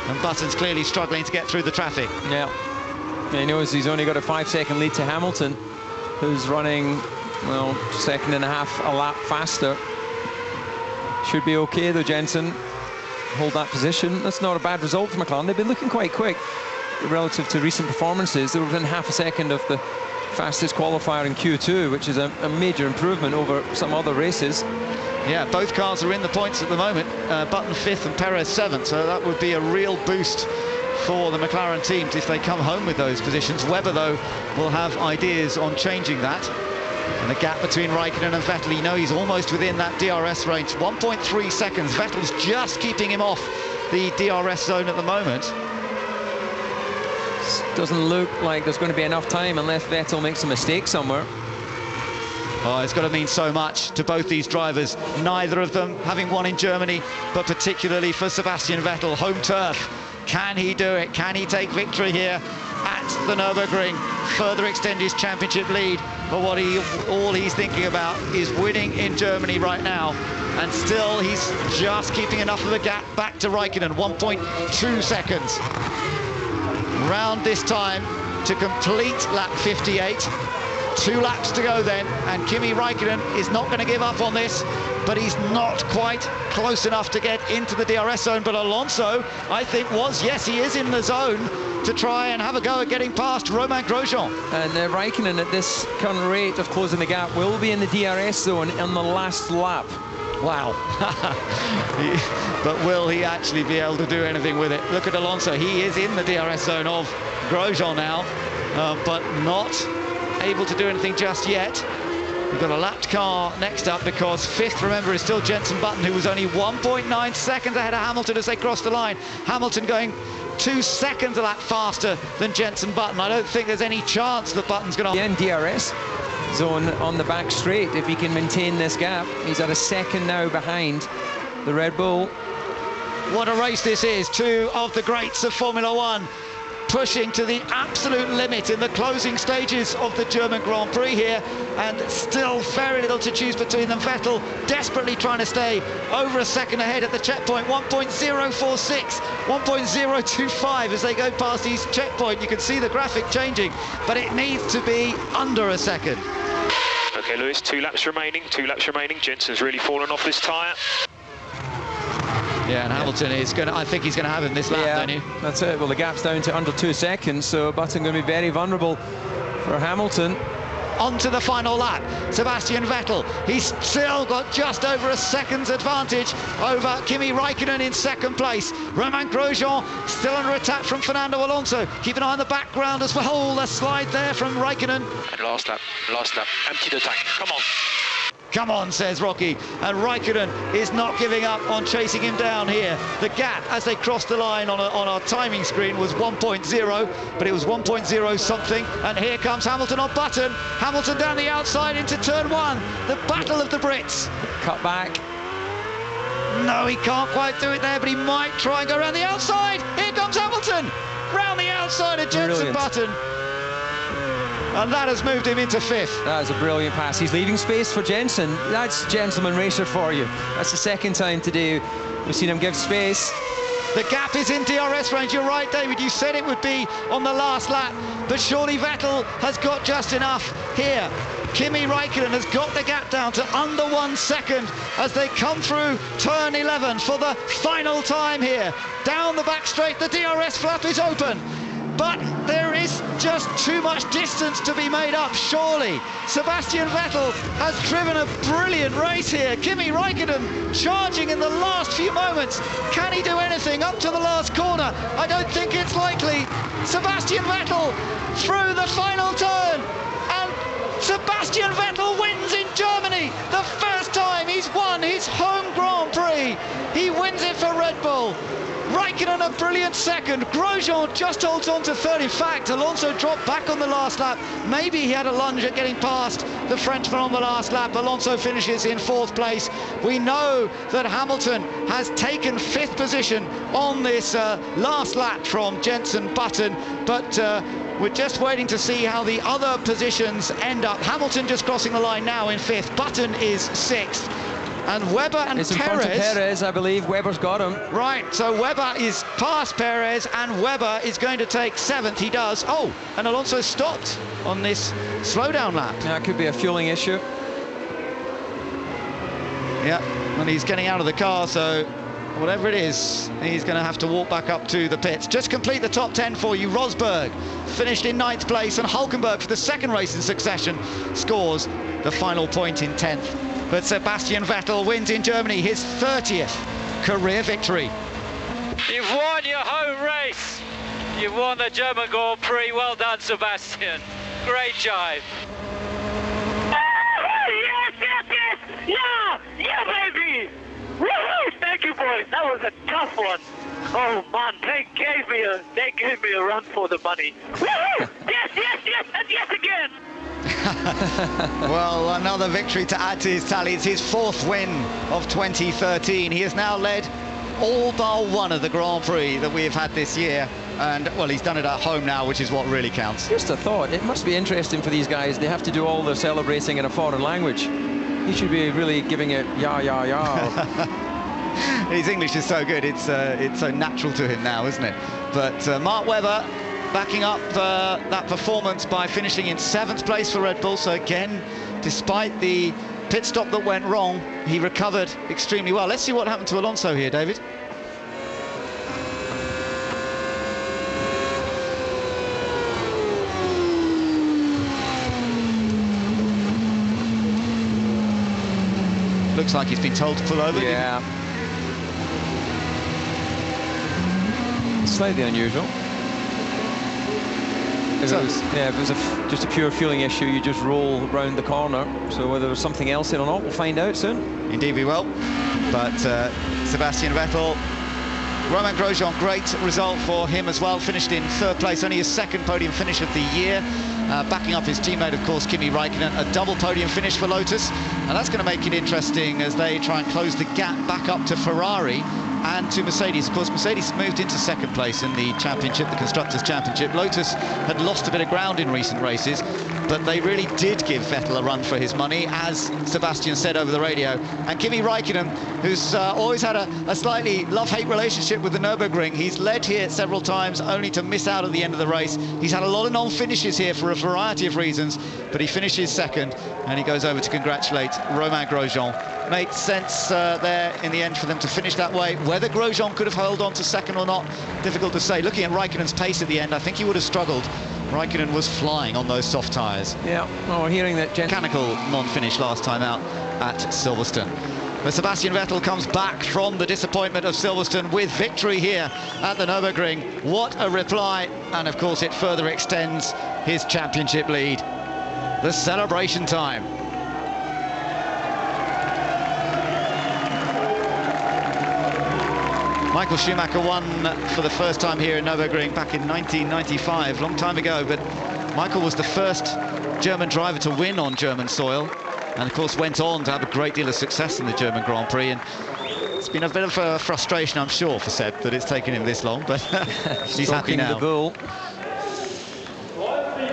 And Button's clearly struggling to get through the traffic. Yeah. He knows he's only got a 5-second lead to Hamilton. who's running, well, 2.5 seconds a lap faster. Should be okay though, Jensen. Hold that position. That's not a bad result for McLaren. They've been looking quite quick relative to recent performances. They were within 0.5 seconds of the fastest qualifier in Q2, which is a major improvement over some other races. Yeah, both cars are in the points at the moment. Button 5th and Perez 7th, so that would be a real boost for the McLaren teams if they come home with those positions. Webber, though, will have ideas on changing that. And the gap between Raikkonen and Vettel, you know, he's almost within that DRS range. 1.3 seconds. Vettel's just keeping him off the DRS zone at the moment. Doesn't look like there's going to be enough time unless Vettel makes a mistake somewhere. Oh, it's got to mean so much to both these drivers. Neither of them having won in Germany, but particularly for Sebastian Vettel, home turf. Can he do it? Can he take victory here at the Nürburgring? Further extend his championship lead. But all he's thinking about is winning in Germany right now. And still, he's just keeping enough of a gap back to Raikkonen. 1.2 seconds. Round this time to complete lap 58. 2 laps to go then, and Kimi Raikkonen is not going to give up on this, but he's not quite close enough to get into the DRS zone. But Alonso, I think, yes, he is in the zone to try and have a go at getting past Romain Grosjean. And Raikkonen, at this current rate of closing the gap, will be in the DRS zone in the last lap. Wow. But will he actually be able to do anything with it? Look at Alonso. He is in the DRS zone of Grosjean now, but not able to do anything just yet. We've got a lapped car next up, because 5th, remember, is still Jenson Button, who was only 1.9 seconds ahead of Hamilton as they crossed the line. Hamilton going 2 seconds a lap faster than Jenson Button. I don't think there's any chance that Button's going to... In DRS zone on the back straight, if he can maintain this gap. He's at 1 second now behind the Red Bull. What a race this is. 2 of the greats of Formula One pushing to the absolute limit in the closing stages of the German Grand Prix here, and still very little to choose between them. Vettel desperately trying to stay over 1 second ahead at the checkpoint. 1.046, 1.025 as they go past his checkpoint. You can see the graphic changing, but it needs to be under 1 second. Okay, Lewis, 2 laps remaining. Jensen's really fallen off this tyre. Yeah, and Hamilton is going to, I think he's going to have him this lap, don't you? That's it. Well, the gap's down to under 2 seconds, so Button going to be very vulnerable for Hamilton. On to the final lap, Sebastian Vettel. He's still got just over 1 second's advantage over Kimi Raikkonen in 2nd place. Romain Grosjean still under attack from Fernando Alonso. Keep an eye on the background as well. Oh, the slide there from Raikkonen. And last lap, empty the tank, come on. Come on, says Rocky, and Raikkonen is not giving up on chasing him down here. The gap as they crossed the line on our timing screen was 1.0, but it was 1.0 something, and here comes Hamilton on Button. Hamilton down the outside into turn 1, the battle of the Brits. Cut back. No, he can't quite do it there, but he might try and go around the outside. Here comes Hamilton, round the outside of Jenson Button. And that has moved him into 5th. That is a brilliant pass. He's leaving space for Jenson. That's gentleman racer for you. That's the 2nd time today we've seen him give space. The gap is in DRS range. You're right, David. You said it would be on the last lap, but surely Vettel has got just enough here. Kimi Raikkonen has got the gap down to under 1 second as they come through turn 11 for the final time here. Down the back straight, the DRS flap is open. But there is just too much distance to be made up, surely. Sebastian Vettel has driven a brilliant race here. Kimi Raikkonen charging in the last few moments. Can he do anything up to the last corner? I don't think it's likely. Sebastian Vettel through the final turn. And Sebastian Vettel wins in Germany. The first time he's won his home Grand Prix. He wins it for Red Bull. Raikkonen a brilliant 2nd. Grosjean just holds on to 3rd. In fact, Alonso dropped back on the last lap. Maybe he had a lunge at getting past the Frenchman on the last lap. Alonso finishes in 4th place. We know that Hamilton has taken 5th position on this last lap from Jenson Button, but we're just waiting to see how the other positions end up. Hamilton just crossing the line now in 5th. Button is 6th. And Webber and it's in front of Perez, I believe. Webber's got him. Right, so Webber is past Perez, and Webber is going to take 7th. He does. Oh, and Alonso stopped on this slowdown lap. That could be a fueling issue. Yeah, and he's getting out of the car, so whatever it is, he's going to have to walk back up to the pits. Just complete the top 10 for you. Rosberg finished in 9th place, and Hulkenberg, for the 2nd race in succession, scores the final point in 10th. But Sebastian Vettel wins in Germany, his 30th career victory. You've won your home race. You've won the German Grand Prix. Well done, Sebastian. Great jive. Yeah, baby! Woohoo! Thank you, boys. That was a tough one. Oh man, they gave me a run for the money. Woohoo! Yes, and yes again. Well, another victory to add to his tally. It's his 4th win of 2013. He has now led all bar one of the Grand Prix that we have had this year. And, well, he's done it at home now, which is what really counts. Just a thought, it must be interesting for these guys. They have to do all their celebrating in a foreign language. He should be really giving it ya. His English is so good, it's so natural to him now, isn't it? But Mark Webber backing up that performance by finishing in 7th place for Red Bull. So again, despite the pit stop that went wrong, he recovered extremely well. Let's see what happened to Alonso here, David. Looks like he's been told to pull over. Yeah. Slightly unusual. If it was just a pure fueling issue, you just roll around the corner. So whether there's something else in or not, we'll find out soon. Indeed we will. But Sebastian Vettel, Romain Grosjean, great result for him as well. Finished in 3rd place, only his 2nd podium finish of the year. Backing up his teammate, of course, Kimi Räikkönen, a double podium finish for Lotus. And that's going to make it interesting as they try and close the gap back up to Ferrari and to Mercedes. Of course, Mercedes moved into 2nd place in the championship, the Constructors' Championship. Lotus had lost a bit of ground in recent races, but they really did give Vettel a run for his money, as Sebastian said over the radio. And Kimi Räikkönen, who's always had a slightly love-hate relationship with the Nürburgring, he's led here several times only to miss out at the end of the race. He's had a lot of non-finishes here for a variety of reasons, but he finishes 2nd, and he goes over to congratulate Romain Grosjean. Made sense there in the end for them to finish that way. Whether Grosjean could have held on to 2nd or not, difficult to say. Looking at Räikkönen's pace at the end, I think he would have struggled. Räikkönen was flying on those soft tyres. Yeah, well, we're hearing that mechanical non-finish last time out at Silverstone. But Sebastian Vettel comes back from the disappointment of Silverstone with victory here at the Nürburgring. What a reply, and of course it further extends his championship lead. The celebration time. Michael Schumacher won for the first time here in Nürburgring back in 1995, long time ago, but Michael was the first German driver to win on German soil, and of course went on to have a great deal of success in the German Grand Prix. And it's been a bit of a frustration, I'm sure, for Seb, that it's taken him this long, but he's happy now. The bull.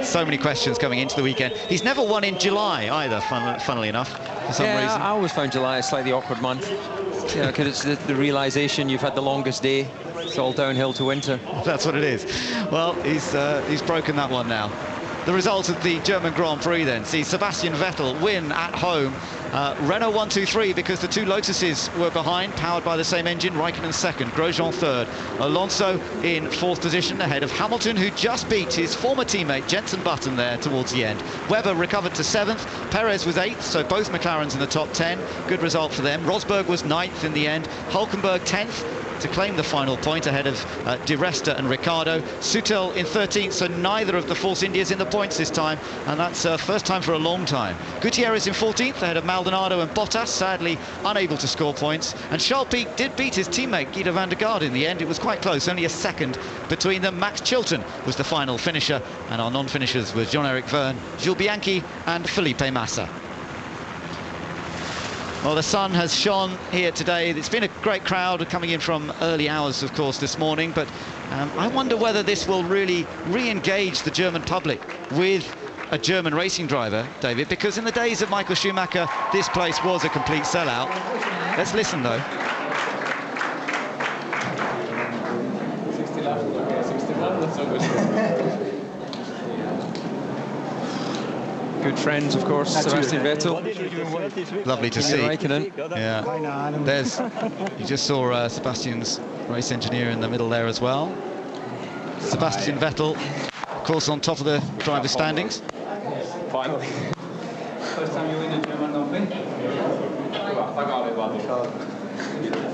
So many questions coming into the weekend. He's never won in July either, funnily enough, for some reason. I always found July a slightly awkward month. Yeah, because it's the realization you've had the longest day. It's all downhill to winter. That's what it is. Well, he's broken that one now. The result of the German Grand Prix then sees Sebastian Vettel win at home. Renault 1, 2, 3 because the 2 Lotuses were behind, powered by the same engine. Räikkönen 2nd, Grosjean 3rd. Alonso in 4th position ahead of Hamilton, who just beat his former teammate Jenson Button there towards the end. Webber recovered to 7th. Perez was 8th, so both McLarens in the top 10. Good result for them. Rosberg was 9th in the end. Hulkenberg 10th. To claim the final point ahead of Di Resta and Ricciardo. Sutil in 13th, so neither of the Force Indias in the points this time, and that's first time for a long time. Gutierrez in 14th ahead of Maldonado and Bottas, sadly unable to score points. And Charles Pic did beat his teammate Guido van der Garde in the end. It was quite close, only a second between them. Max Chilton was the final finisher, and our non-finishers were Jean-Eric Vergne, Jules Bianchi and Felipe Massa. Well, the sun has shone here today. It's been a great crowd coming in from early hours, of course, this morning. But I wonder whether this will really re-engage the German public with a German racing driver, David, because in the days of Michael Schumacher, this place was a complete sellout. Let's listen, though. 60 left, okay, 61, that's so good. Good friends, of course, Sebastian Vettel. Lovely to see. Raikkonen. Yeah. You just saw Sebastian's race engineer in the middle there as well. Sebastian Vettel, of course, on top of the driver's standings. Finally. First time you win the German Open?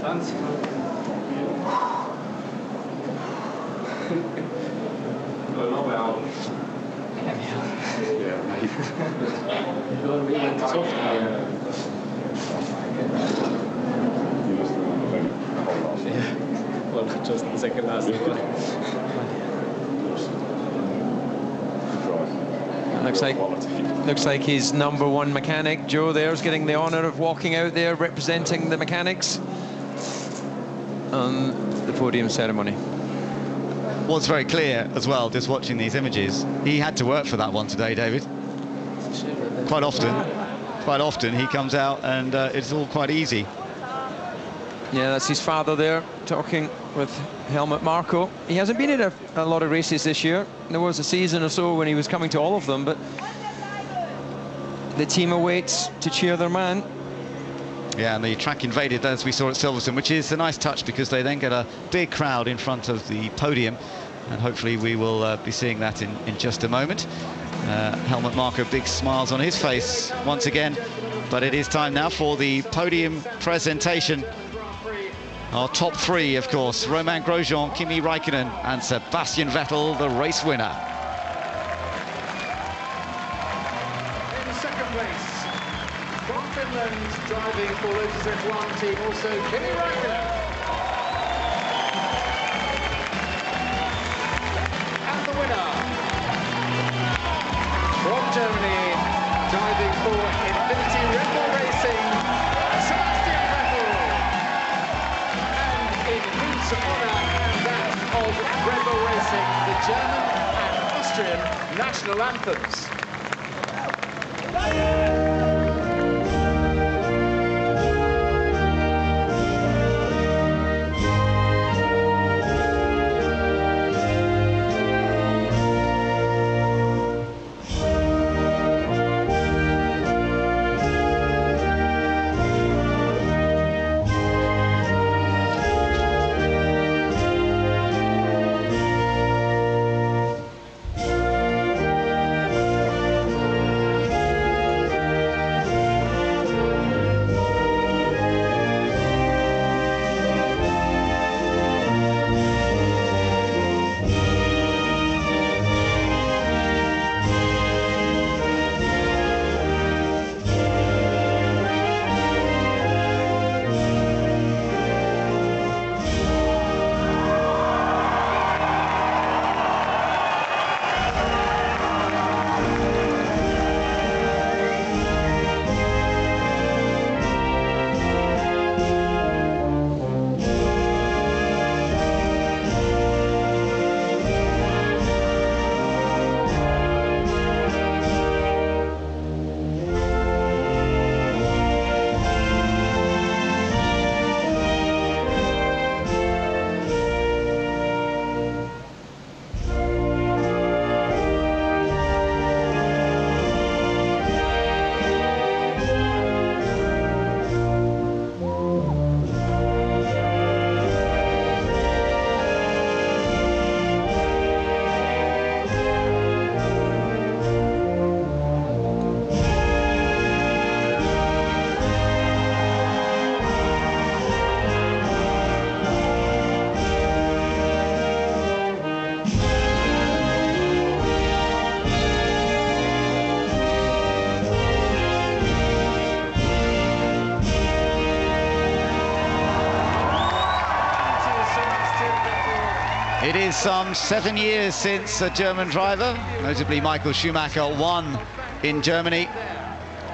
Fans? Well, just the second last. Looks like his _1 mechanic, Joe, there's getting the honour of walking out there representing the mechanics on the podium ceremony. Was very clear as well, just watching these images. He had to work for that one today, David. Quite often he comes out and it's all quite easy. Yeah, that's his father there talking with Helmut Marko. He hasn't been in a lot of races this year. There was a season or so when he was coming to all of them, but the team awaits to cheer their man. Yeah, and the track invaded, as we saw at Silverstone, which is a nice touch because they then get a big crowd in front of the podium, and hopefully we will be seeing that in just a moment. Helmut Marko, big smiles on his face once again, but it is time now for the podium presentation. Our top three, of course, Romain Grosjean, Kimi Raikkonen and Sebastian Vettel, the race winner. In the second place, from Finland, driving for Lotus F1 team, also Kimi Raikkonen. And the winner, from Germany, driving for Infinity Red Bull Racing, Sebastian Vettel. And in his honour and that of Red Bull Racing, the German and Austrian national anthems. It is some 7 years since a German driver, notably Michael Schumacher, won in Germany.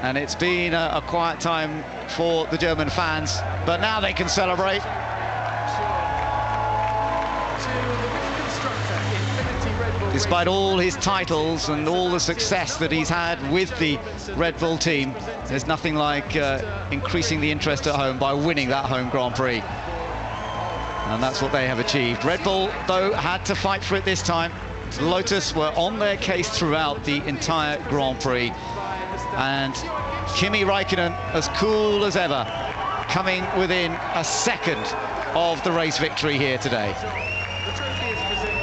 And it's been a quiet time for the German fans, but now they can celebrate. despite all his titles and all the success that he's had with the Red Bull team, there's nothing like increasing the interest at home by winning that home Grand Prix. And that's what they have achieved. Red Bull, though, had to fight for it this time. Lotus were on their case throughout the entire Grand Prix. And Kimi Räikkönen, as cool as ever, coming within a second of the race victory here today.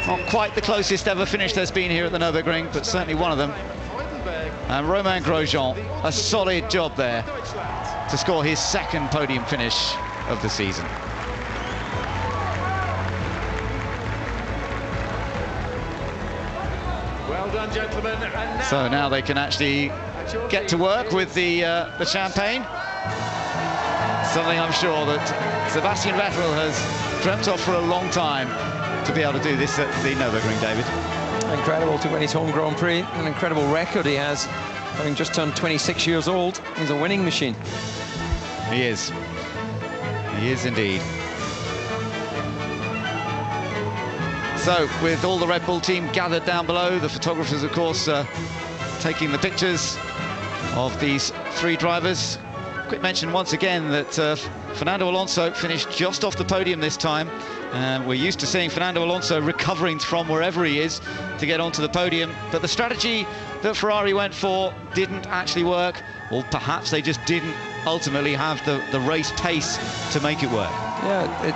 Not quite the closest ever finish there's been here at the Nürburgring, but certainly one of them. And Romain Grosjean, a solid job there to score his second podium finish of the season. Well done, gentlemen. And so now they can actually get to work with the champagne. Something I'm sure that Sebastian Vettel has dreamt of for a long time, to be able to do this at the Nürburgring, David. Incredible to win his home Grand Prix. An incredible record he has, having just turned 26 years old. He's a winning machine. He is. He is indeed. So, with all the Red Bull team gathered down below, the photographers, of course, taking the pictures of these three drivers. Quick mention once again that Fernando Alonso finished just off the podium this time. We're used to seeing Fernando Alonso recovering from wherever he is to get onto the podium, but the strategy that Ferrari went for didn't actually work, or perhaps they just didn't ultimately have the race pace to make it work. Yeah,